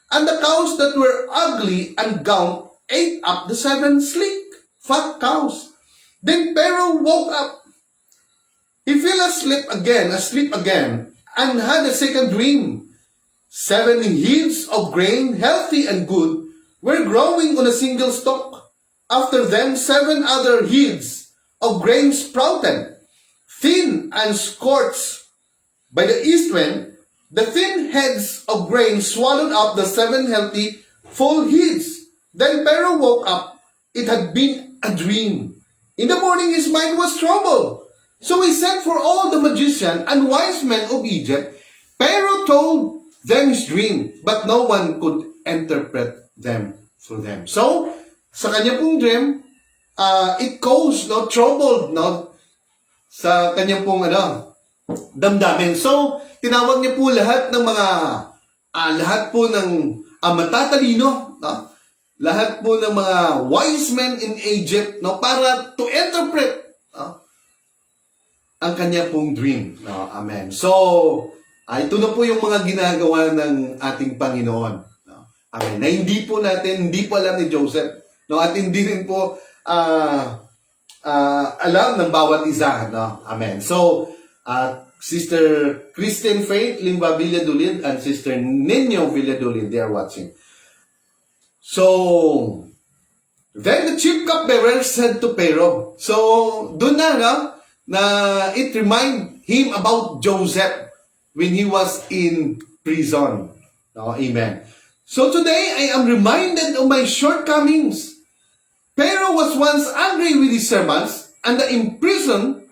Speaker 1: And the cows that were ugly and gaunt ate up the 7 sleek, fat cows. Then Pharaoh woke up. He fell asleep again, and had a second dream. 7 heads of grain, healthy and good, were growing on a single stalk. After them, 7 other heads of grain sprouted, thin and scorched by the east wind. The thin heads of grain swallowed up the 7 healthy, full heads. Then Pharaoh woke up. It had been a dream. In the morning, his mind was troubled. So he sent for all the magicians and wise men of Egypt. Pharaoh told them his dream, but no one could interpret them for them. So, sa kanya pong dream, it caused trouble sa kanya pong damdamin. So, tinawag niya po lahat ng mga matatalino, lahat po ng mga wise men in Egypt para to interpret ang kanya pong dream. Amen. So, ito na po yung mga ginagawa ng ating Panginoon. Amen. Na hindi po alam ni Joseph. At hindi rin po alam ng bawat isa. Amen. So, Sister Christine Faith Limba Villadolid and Sister Nino Villadolid, they are watching. So, then the chief cupbearer said to Pharaoh. So, doon na it remind him about Joseph when he was in prison. Amen. So today, I am reminded of my shortcomings. Pharaoh was once angry with his servants, and he imprisoned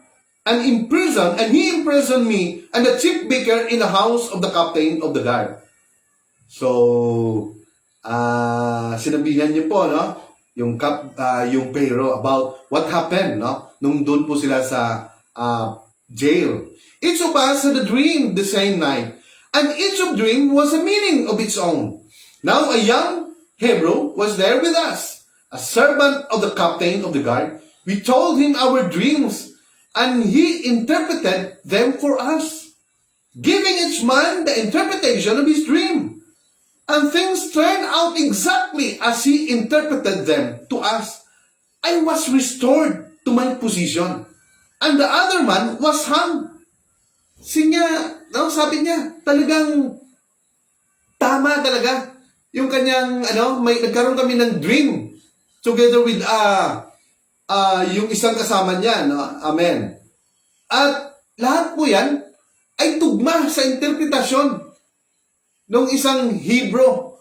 Speaker 1: me and the chief baker in the house of the captain of the guard. So, sinabihan niyo po, yung Pharaoh about what happened, nung doon po sila sa jail. Each of us had a dream the same night, and each of dream was a meaning of its own. Now a young Hebrew, was there with us, a servant of the captain of the guard. We told him our dreams, and he interpreted them for us, giving each man the interpretation of his dream. And things turned out exactly as he interpreted them to us. I was restored to my position, and the other man was hung. Sabi niya, talagang tama talaga. Yung kanyang, nagkaroon kami ng dream together with yung isang kasama niya, no? Amen. At lahat po yan ay tugma sa interpretasyon ng isang Hebrew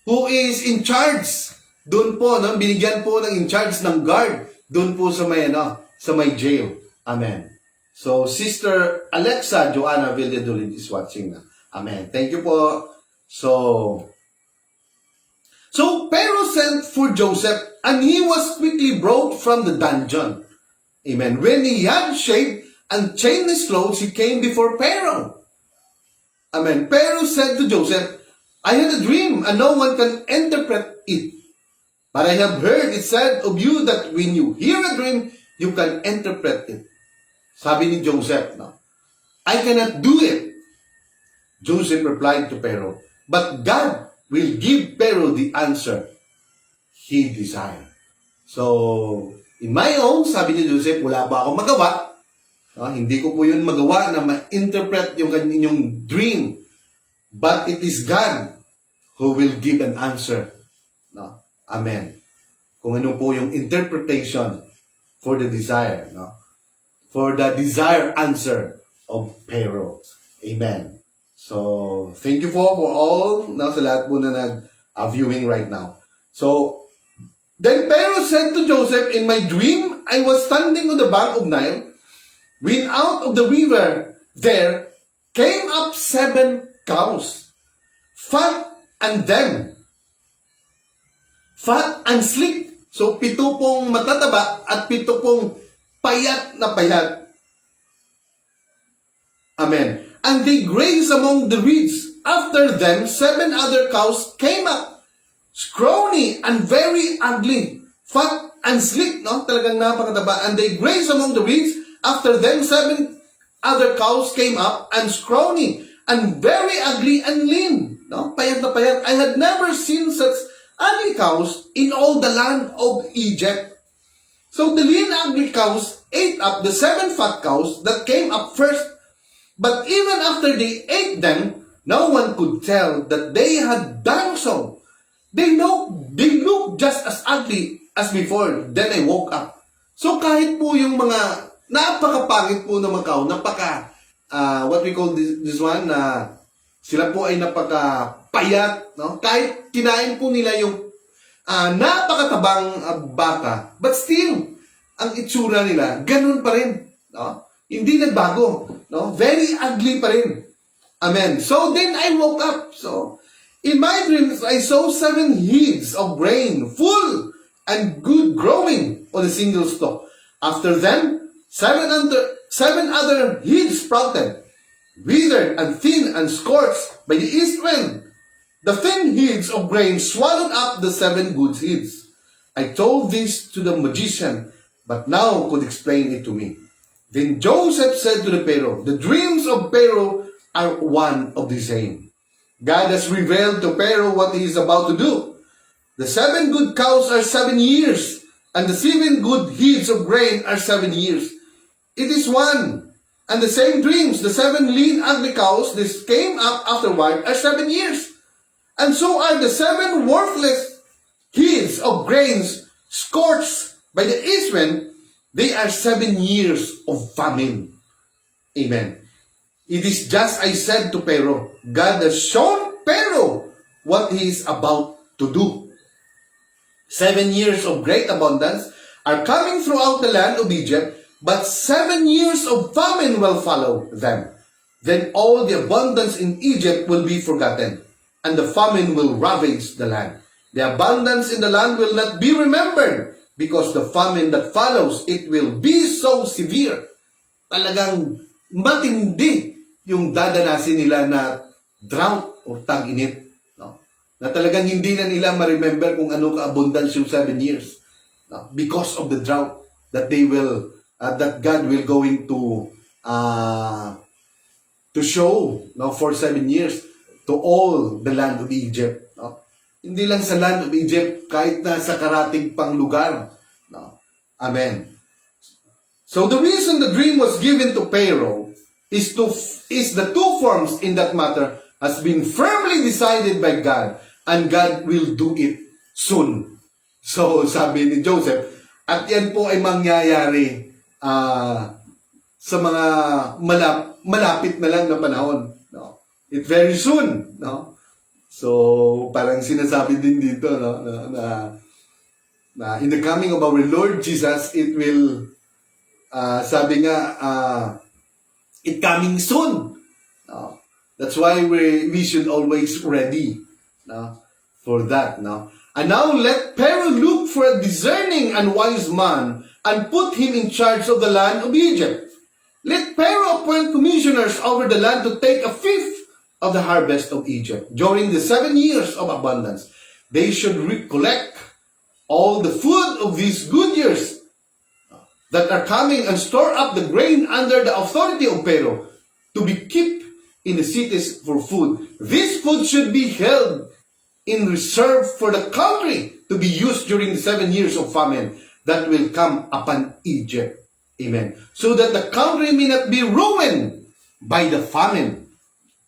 Speaker 1: who is in charge. Doon po, no? Binigyan po ng in charge ng guard doon po sa may jail. Amen. So, Sister Alexa Joanna Villadolid is watching na. Amen. Thank you po. So Pharaoh sent for Joseph, and he was quickly brought from the dungeon. Amen. When he had shaved and changed his clothes, he came before Pharaoh. Amen. Pharaoh said to Joseph, I had a dream, and no one can interpret it. But I have heard it said of you that when you hear a dream, you can interpret it. Sabi ni Joseph, I cannot do it. Joseph replied to Pharaoh, but God will give Pharaoh the answer he desired. So, in my own, sabi ni Joseph, wala pa akong magawa. Hindi ko po yun magawa na ma-interpret yung kanyang dream. But it is God who will give an answer. Amen. Kung ano po yung interpretation for the desire. For the desired answer of Pharaoh. Amen. So, thank you for all sa lahat po na nag-viewing right now. So, then Pharaoh said to Joseph, in my dream, I was standing on the bank of Nile, when out of the river there came up 7 cows, fat and sleek. So, 7 pong matataba at 7 pong payat na payat. Amen. And they grazed among the reeds. After them, 7 other cows came up, scrawny and very ugly, fat and sleek, Talagang napakataba. And they grazed among the reeds. After them, 7 other cows came up, and scrawny and very ugly and lean, Payat na payat. I had never seen such ugly cows in all the land of Egypt. So the lean ugly cows ate up the 7 fat cows that came up first. But even after they ate them, no one could tell that they had done so. They looked just as ugly as before. Then I woke up. So kahit po yung mga napakapangit po ng mga cow, what we call this one, sila po ay napakapayat, Kahit kinain po nila yung napakatabang baka, but still, ang itsura nila, ganun pa rin, Hindi nagbago, Very ugly pa rin. Amen. So then I woke up. So in my dreams, I saw 7 heads of grain, full and good growing on a single stalk. After them, 7 other heads sprouted, withered and thin and scorched by the east wind. The thin heads of grain swallowed up the 7 good heads. I told this to the magician, but now could explain it to me. Then Joseph said to the Pharaoh, the dreams of Pharaoh are one of the same. God has revealed to Pharaoh what he is about to do. The 7 good cows are 7 years, and the 7 good heads of grain are 7 years. It is one and the same dreams. The 7 lean ugly cows that came up afterward are 7 years. And so are the 7 worthless heads of grains scorched by the east wind. They are 7 years of famine. Amen. It is just I said to Pharaoh. God has shown Pharaoh what he is about to do. 7 years of great abundance are coming throughout the land of Egypt, but 7 years of famine will follow them. Then all the abundance in Egypt will be forgotten, and the famine will ravage the land. The abundance in the land will not be remembered, because the famine that follows, it will be so severe. Talagang matindi yung dadanasin nila na drought o tag-init. na talagang hindi na nila ma-remember kung ano ka-abundance yung 7 years. No? Because of the drought that they will, that God will going to show, no, for 7 years to all the land of Egypt. No? Hindi lang sa land of Egypt, kahit na sa karatig pang lugar. No? Amen. So the reason the dream was given to Pharaoh is the two forms in that matter has been firmly decided by God, and God will do it soon. So sabi ni Joseph, at yan po ay mangyayari sa mga malapit na lang na panahon. No? It very soon. No? So parang sinasabi din dito, no, na in the coming of our Lord Jesus, it will sabi nga, it coming soon. No? That's why we should always ready, no, for that. No? And now let Pharaoh look for a discerning and wise man and put him in charge of the land of Egypt. Let Pharaoh appoint commissioners over the land to take a fifth of the harvest of Egypt during the 7 years of abundance. They should recollect all the food of these good years that are coming and store up the grain under the authority of Pharaoh to be kept in the cities for food. This food should be held in reserve for the country to be used during the 7 years of famine that will come upon Egypt. Amen. So that the country may not be ruined by the famine.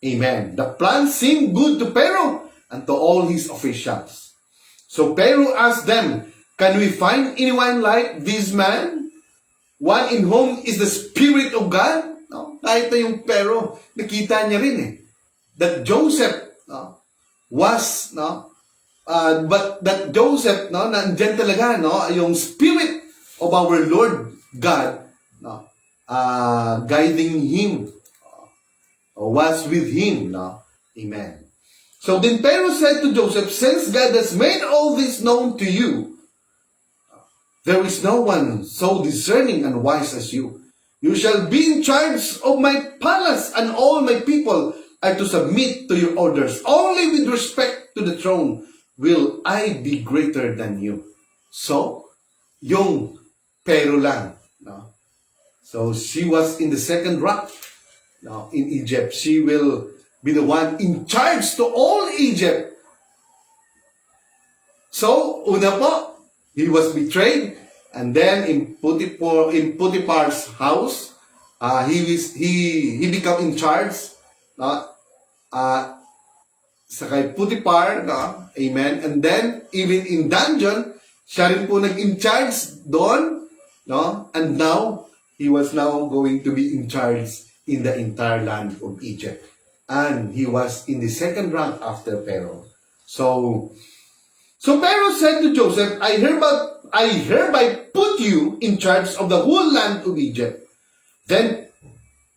Speaker 1: Amen. The plan seemed good to Pharaoh and to all his officials. So Pharaoh asked them, can we find anyone like this man? One in whom is the Spirit of God? No? Kahit na yung Pharaoh, nakita niya rin that Joseph was, but that Joseph, nandiyan talaga, yung Spirit of our Lord God, guiding him, was with him. Amen. So then Pharaoh said to Joseph, since God has made all this known to you, there is no one so discerning and wise as you. You shall be in charge of my palace, and all my people are to submit to your orders. Only with respect to the throne will I be greater than you. So, yung Pharaoh lang. So, she was in the second rank in Egypt. She will be the one in charge to all Egypt. So, una po, he was betrayed, and then in Potiphar's house, he became in charge. Sa kay Potiphar, amen. And then even in dungeon, siya rin po nag-in charge doon, And now he was now going to be in charge in the entire land of Egypt, and he was in the second rank after Pharaoh. So Pharaoh said to Joseph, I hereby put you in charge of the whole land of Egypt. Then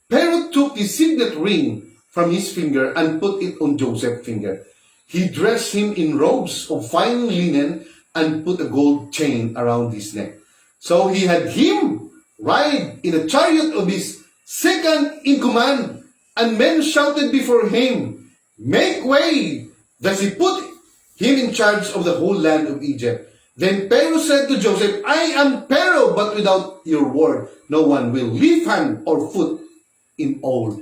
Speaker 1: Pharaoh took his signet ring from his finger and put it on Joseph's finger. He dressed him in robes of fine linen and put a gold chain around his neck. So he had him ride in a chariot of his second in command, and men shouted before him, make way! Thus he put him in charge of the whole land of Egypt. Then Pharaoh said to Joseph, I am Pharaoh, but without your word, no one will lift hand or foot in all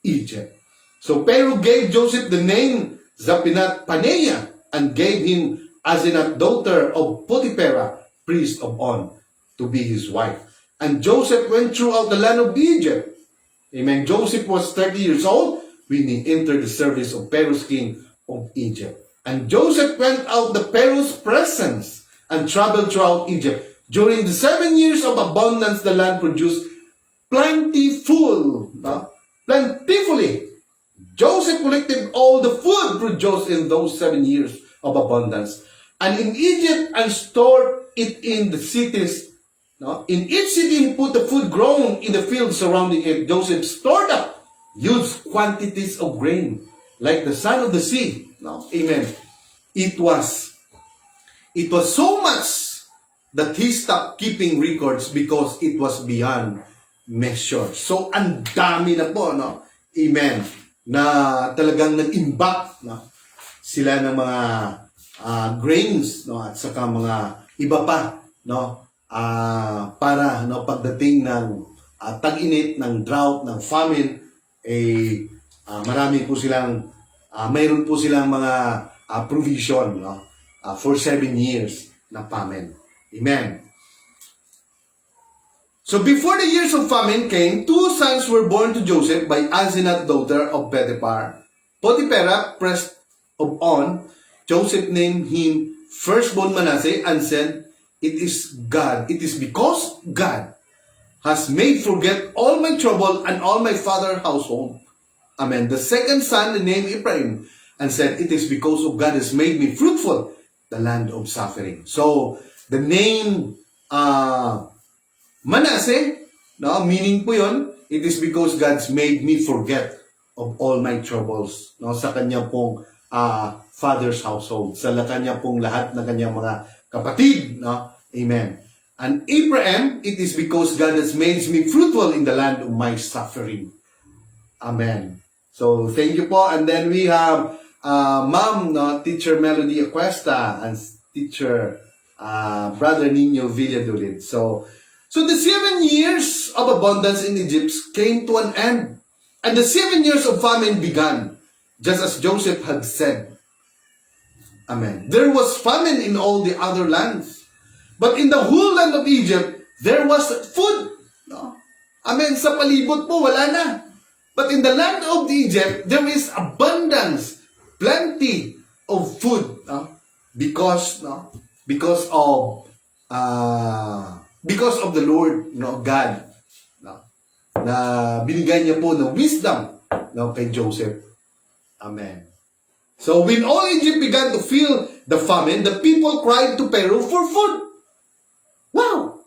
Speaker 1: Egypt. So Pharaoh gave Joseph the name Zapinat Paneah, and gave him Asenat, daughter of Potiphera, priest of On, to be his wife. And Joseph went throughout the land of Egypt. Amen. Joseph was 30 years old when he entered the service of Pharaoh's king of Egypt. And Joseph went out the Pharaoh's presence and traveled throughout Egypt. During the 7 years of abundance, the land produced plentifully. Joseph collected all the food produced in those 7 years of abundance, and in Egypt, and stored it in the cities. In each city, he put the food grown in the fields surrounding it. Joseph stored up huge quantities of grain, like the sand of the sea. Amen. It was so much that he stopped keeping records because it was beyond measure. So, ang dami na po, Amen, na talagang nag-imbak, sila ng mga grains, no, at saka mga iba pa, no, para no pagdating ng tag-init, ng drought, ng famine, marami po silang mayroon po silang mga provision, no, for 7 years na famine. Amen. So before the years of famine came, 2 sons were born to Joseph by Asenath, daughter of Potiphera, priest of On. Joseph named him firstborn Manasseh and said, it is because God has made forget all my trouble and all my father's household. Amen. The second son named Ephraim and said, it is because of God has made me fruitful, the land of suffering. So the name Manasseh, no, meaning po yun, it is because God's made me forget of all my troubles, no, sa kanya pong father's household, sa kanya pong lahat ng kanyang mga kapatid, no? Amen. And Abraham, it is because God has made me fruitful in the land of my suffering. Amen. So thank you po. And then we have Ma'am, no, Teacher Melody Aquesta and Teacher Brother Nino Villadolid. So the 7 years of abundance in Egypt came to an end, and the 7 years of famine began, just as Joseph had said. Amen. There was famine in all the other lands, but in the whole land of Egypt, there was food. No? Amen. Sa palibot po, wala na. But in the land of Egypt, there is abundance, plenty of food. No? Because of the Lord, no, God, no, na binigay niya po ng wisdom, no, kay Joseph. Amen. So when all Egypt began to feel the famine, the people cried to Pharaoh for food. Wow!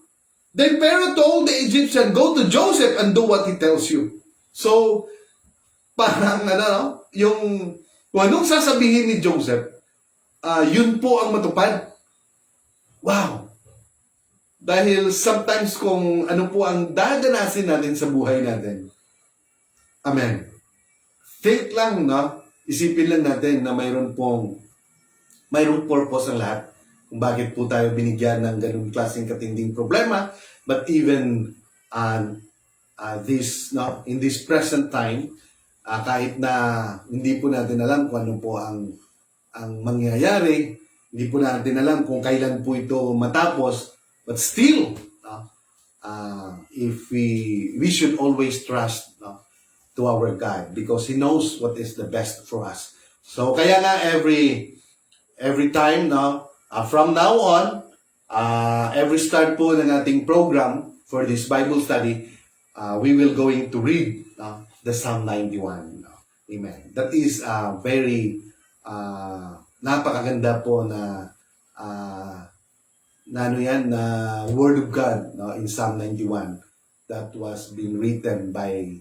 Speaker 1: Then Pharaoh told the Egyptian, go to Joseph and do what he tells you. So, parang yung kung anong sasabihin ni Joseph, yun po ang matupad. Wow! Dahil sometimes kung ano po ang dadanasin natin sa buhay natin. Amen. Think lang, no? Isipin lang natin na mayroong purpose ang lahat kung bakit po tayo binigyan ng ganung klaseng katinding problema. But even in this present time, kahit na hindi po natin alam kung ano po ang mangyayari, hindi po natin alam kung kailan po ito matapos. But still, if we should always trust to our God because He knows what is the best for us. So kaya nga every time, from now on, every start po ng ating program for this Bible study, we will going to read the Psalm 91. Amen. That is very napakaganda po na Word of God, in Psalm 91 that was being written by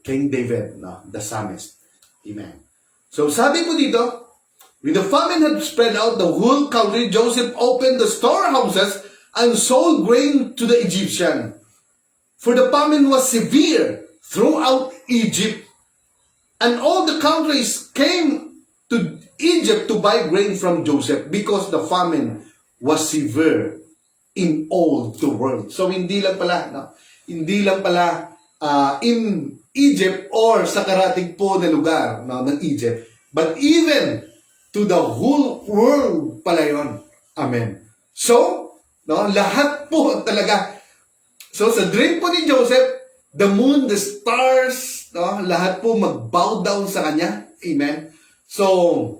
Speaker 1: King David, the psalmist. Amen. So sabi po dito, when the famine had spread out the whole country, Joseph opened the storehouses and sold grain to the Egyptian. For the famine was severe throughout Egypt, and all the countries came to Egypt to buy grain from Joseph because the famine was severe in all the world. So hindi lang pala in Egypt or sa karating po na lugar ng Egypt, but even to the whole world pala yun. Amen. So, lahat po talaga. So sa dream po ni Joseph, the moon, the stars, lahat po mag-bow down sa kanya. Amen. So,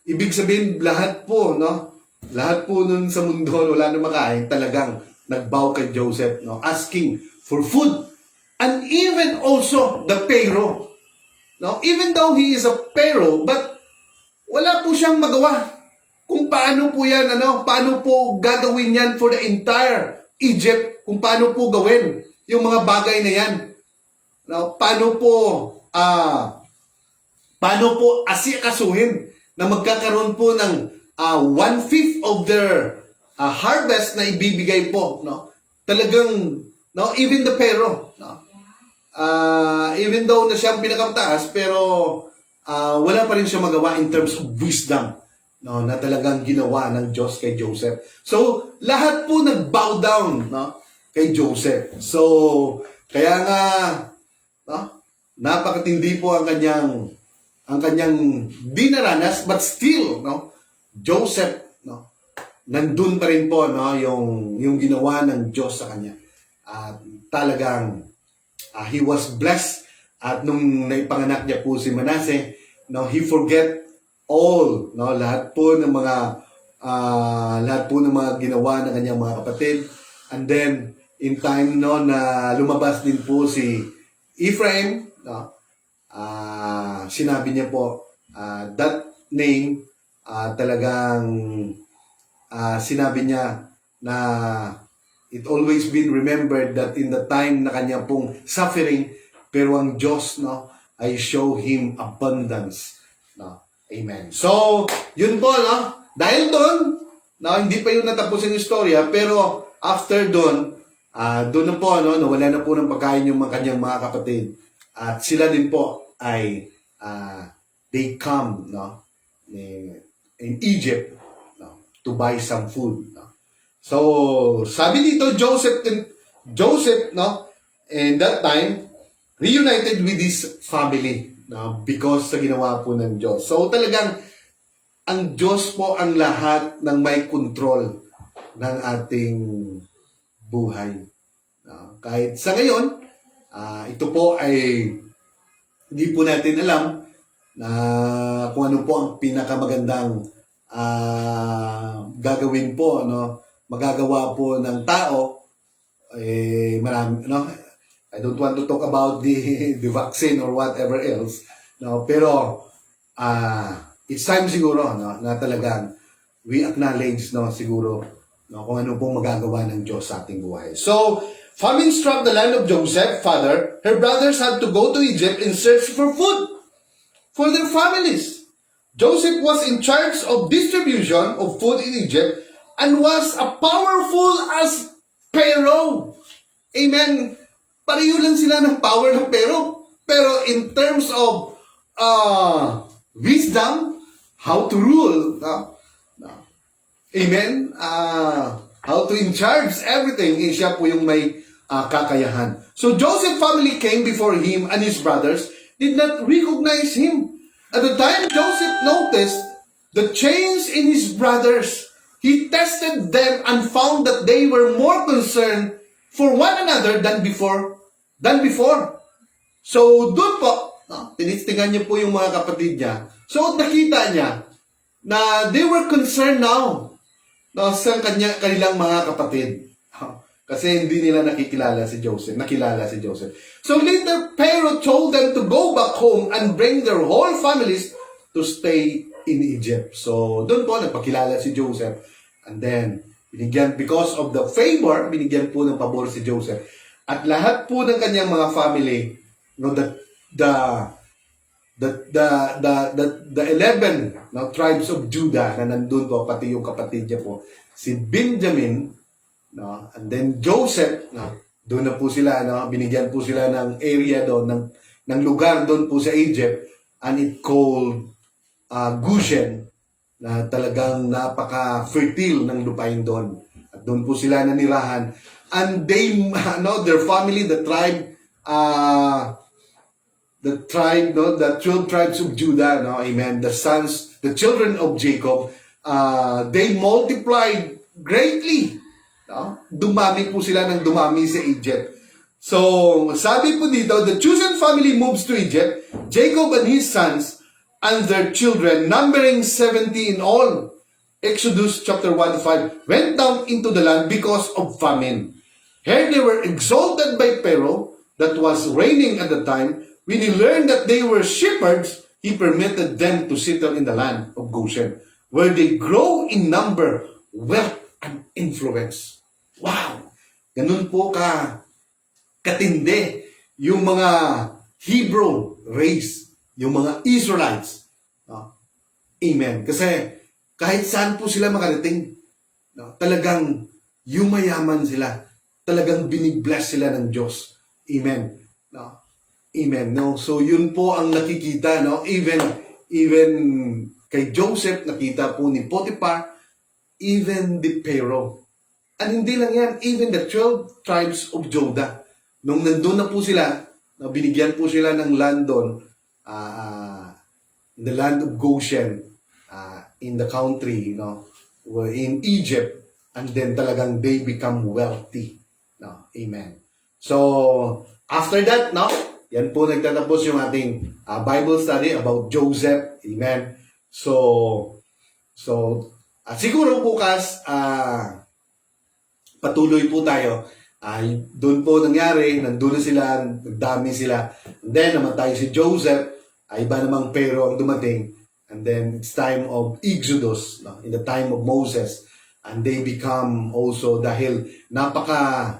Speaker 1: ibig sabihin lahat po nun sa mundo, wala na makain, talagang nagbow kay Joseph, asking for food. And even also the Pharaoh. Even though he is a Pharaoh, but wala po siyang magawa. Kung paano po yan, paano po gagawin yan for the entire Egypt, kung paano po gawin yung mga bagay na yan. Paano po asikasuhin na magkakaroon po ng 1/5 of their harvest na ibibigay po, talagang, even the Pharaoh, even though na siyang pinakamataas, pero wala pa rin siya magawa in terms of wisdom, no, na talagang ginawa ng Diyos kay Joseph. So, lahat po nag-bow down, no, kay Joseph. So, kaya nga, no, napakatindi po ang kanyang dinaranas, but still, no, Joseph, no, nandun pa rin po, no, yung ginawa ng Diyos sa kanya. At talagang he was blessed. At nung naipanganak niya po si Manasseh, no, he forget all, no, lahat po ng mga ginawa ng kanyang mga kapatid. And then in time, no, na lumabas din po si Ephraim, no, sinabi niya po that name, talagang sinabi niya na it always been remembered that in the time na kanya pong suffering, pero ang Diyos, no, ay show him abundance, no. Amen. So, yun po, no, dahil doon, no, hindi pa yun natapos yung istorya, pero after doon, doon na po, no, nawala na po ng pagkain yung kanyang mga kapatid. At sila din po ay they come, no, in Egypt, no, to buy some food, no. So, sabi dito, Joseph, no, in that time, reunited with his family, no, because sa ginawa po ng Diyos. So, talagang, ang Diyos po ang lahat ng may control ng ating buhay. No? Kahit sa ngayon, ito po ay hindi po natin alam na kung ano po ang pinakamagandang gagawin po, no, magagawa po ng tao. Marami, no, I don't want to talk about the vaccine or whatever else, no, pero it's time siguro, no, na talagang we acknowledge, no, siguro, no, kung ano pong magagawa ng Diyos sa ating buhay. So, famine struck the land of Joseph, father. Her brothers had to go to Egypt in search for food for their families. Joseph was in charge of distribution of food in Egypt and was as powerful as Pharaoh. Amen. Pareho lang sila ng power ng Pharaoh. Pero in terms of wisdom, how to rule, amen, how to in charge everything, siya po yung may kakayahan. So Joseph's family came before him, and his brothers did not recognize him. At the time Joseph noticed the change in his brothers, he tested them and found that they were more concerned for one another than before. So, doon po, no, tinitingan niyo po yung mga kapatid niya. So, nakita niya na they were concerned now, no, sa kanilang mga kapatid. Kasi hindi nila nakilala si Joseph. So, later, Pharaoh told them to go back home and bring their whole families to stay in Egypt. So, doon po, nagpakilala si Joseph. And then, because of the favor, binigyan po ng pabor si Joseph. At lahat po ng kanyang mga family, no, the 11, no, tribes of Judah na nandun po, pati yung kapatid niya po, si Benjamin, no, and then Joseph, no, doon na po sila, no, binigyan po sila ng area doon, ng lugar doon po sa Egypt, and it called Goshen, na talagang napaka-fertile ng lupain doon. At doon po sila nanirahan. And they, no, their family, the tribe, no, the 12 tribes of Judah, no, amen, the children of Jacob, they multiplied greatly. No? Dumami po sila ng dumami sa Egypt. So, sabi po dito, the chosen family moves to Egypt, Jacob and his sons, and their children, numbering 70 in all. Exodus chapter 1-5, went down into the land because of famine. Here they were exalted by Pharaoh, that was reigning at the time. When he learned that they were shepherds, he permitted them to settle in the land of Goshen, where they grow in number, wealth, and influence. Wow! Ganun po katindi yung mga Hebrew race, yung mga Israelites. No? Amen. Kasi kahit saan po sila makarating, no, talagang yumayaman sila. Talagang binibless sila ng Diyos. Amen. No? Amen. No? So yun po ang nakikita, no? Even even kay Joseph, nakita po ni Potiphar, even the Pharaoh. At hindi lang yan, even the 12 tribes of Judah. Nung nandun na po sila, binigyan po sila ng land doon, the land of Goshen, in the country, were in Egypt, and then talagang they become wealthy. No, amen. So, after that, yan po nagtatapos yung ating Bible study about Joseph. Amen. So siguro bukas, patuloy po tayo. Doon po nangyari, nandun na sila, nagdami sila. And then, namatay si Joseph, iba namang Pharaoh ang dumating. And then, it's time of Exodus, in the time of Moses. And they become also, dahil napaka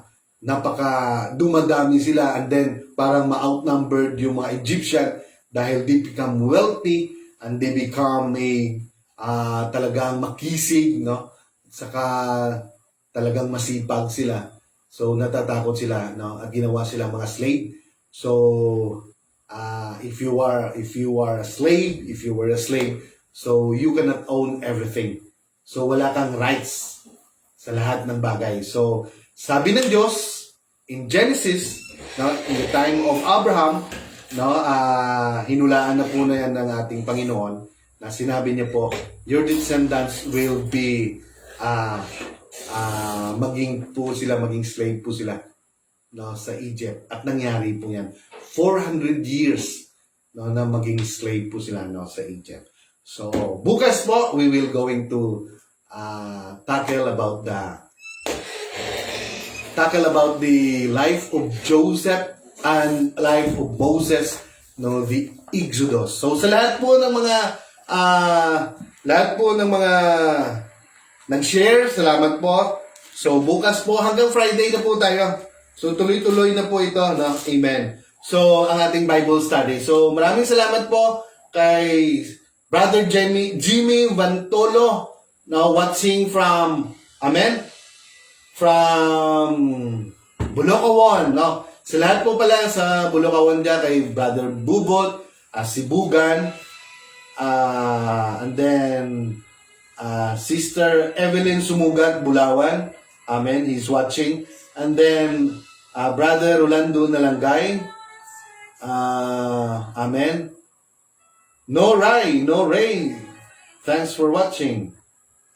Speaker 1: dumadami sila, and then parang ma-outnumbered yung mga Egyptian dahil they become wealthy and they become talagang makisig, saka talagang masipag sila. So natatakot sila, at ginawa silang mga slave. So if you were a slave, so you cannot own everything. So wala kang rights sa lahat ng bagay. So sabi ng Diyos in Genesis, in the time of Abraham, hinulaan na po na yan ng ating Panginoon, na sinabi niya po, your descendants will be maging slave po sila sa Egypt. At nangyari po yan. 400 years na maging slave po sila sa Egypt. So bukas po, we will going to tackle about the life of Joseph and life of Moses, the Exodus. So sa lahat po ng mga nag-share, salamat po. So bukas po hanggang Friday na po tayo. So tuloy-tuloy na po ito, Amen. So ang ating Bible study. So maraming salamat po kay Brother Jimmy Vantolo, watching from Bulacawan, Sa lahat po pala sa Bulacawan dyan, kay Brother Bubot, Sibugan, and then Sister Evelyn Sumugat, Bulawan, amen, he's watching, and then Brother Rolando Nalangay, amen, No Ray, thanks for watching,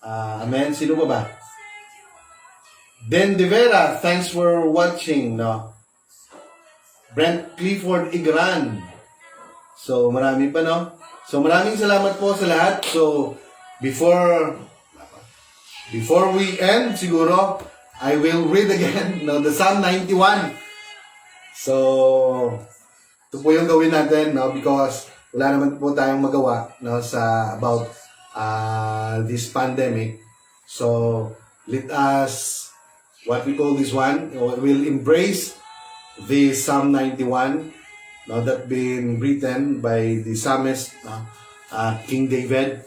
Speaker 1: amen, sino ba? Ben De Vera, thanks for watching, Brent Clifford Igran. So, marami pa, So, maraming salamat po sa lahat. So, before we end, siguro, I will read again, the Psalm 91. So, ito po yung gawin natin, because wala naman po tayong magawa, about this pandemic. So, let us what we call this one, we'll embrace the Psalm 91, that been written by the psalmist, King David.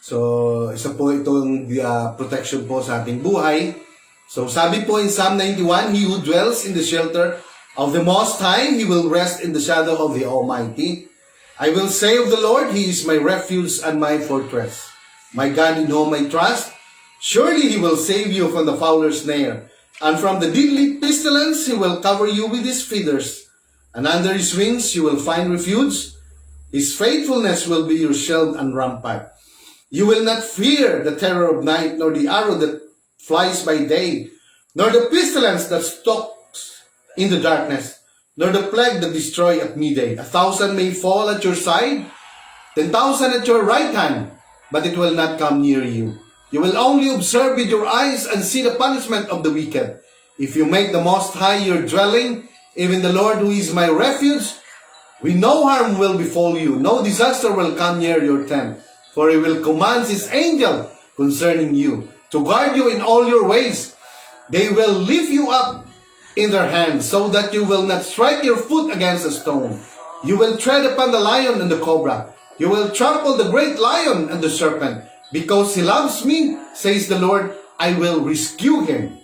Speaker 1: So, isa po itong protection po sa ating buhay. So, sabi po in Psalm 91, he who dwells in the shelter of the Most High, he will rest in the shadow of the Almighty. I will say of the Lord, he is my refuge and my fortress. My God in whom I trust, surely he will save you from the fowler's snare, and from the deadly pestilence he will cover you with his feathers, and under his wings you will find refuge. His faithfulness will be your shield and rampart. You will not fear the terror of night, nor the arrow that flies by day, nor the pestilence that stalks in the darkness, nor the plague that destroys at midday. 1,000 may fall at your side, 10,000 at your right hand, but it will not come near you. You will only observe with your eyes and see the punishment of the wicked. If you make the Most High your dwelling, even the Lord who is my refuge, no harm will befall you, no disaster will come near your tent. For he will command his angel concerning you, to guard you in all your ways. They will lift you up in their hands, so that you will not strike your foot against a stone. You will tread upon the lion and the cobra. You will trample the great lion and the serpent. Because he loves me, says the Lord, I will rescue him.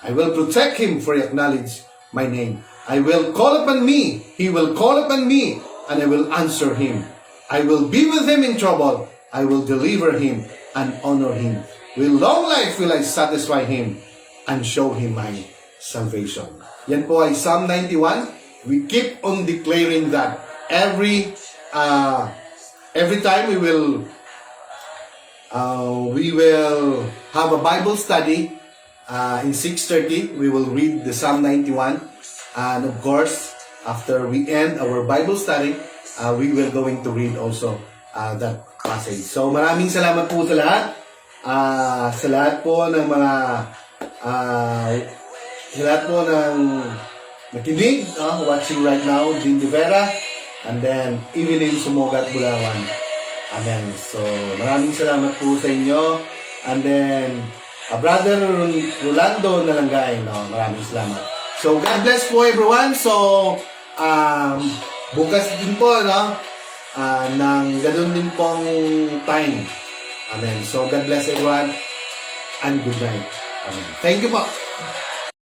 Speaker 1: I will protect him, for he acknowledges my name. I will call upon me. He will call upon me, and I will answer him. I will be with him in trouble. I will deliver him and honor him. With long life will I satisfy him and show him my salvation. Yan po ay Psalm 91. We keep on declaring that every time we will have a Bible study in 6:30. We will read the Psalm 91. And of course, after we end our Bible study, we will going to read also that passage. So maraming salamat po sa lahat. Sa lahat po ng mga sa lahat po ng nakinig, watching right now, Jean De Vera, and then Evelyn Sumogat Bulawan. Amen. So maraming salamat po sa inyo. And then Brother Rolando Nalangay, maraming salamat. So, God bless po everyone. So, bukas din po, ng ganun din pong time. Amen. So, God bless everyone and good night. Amen. Thank you po.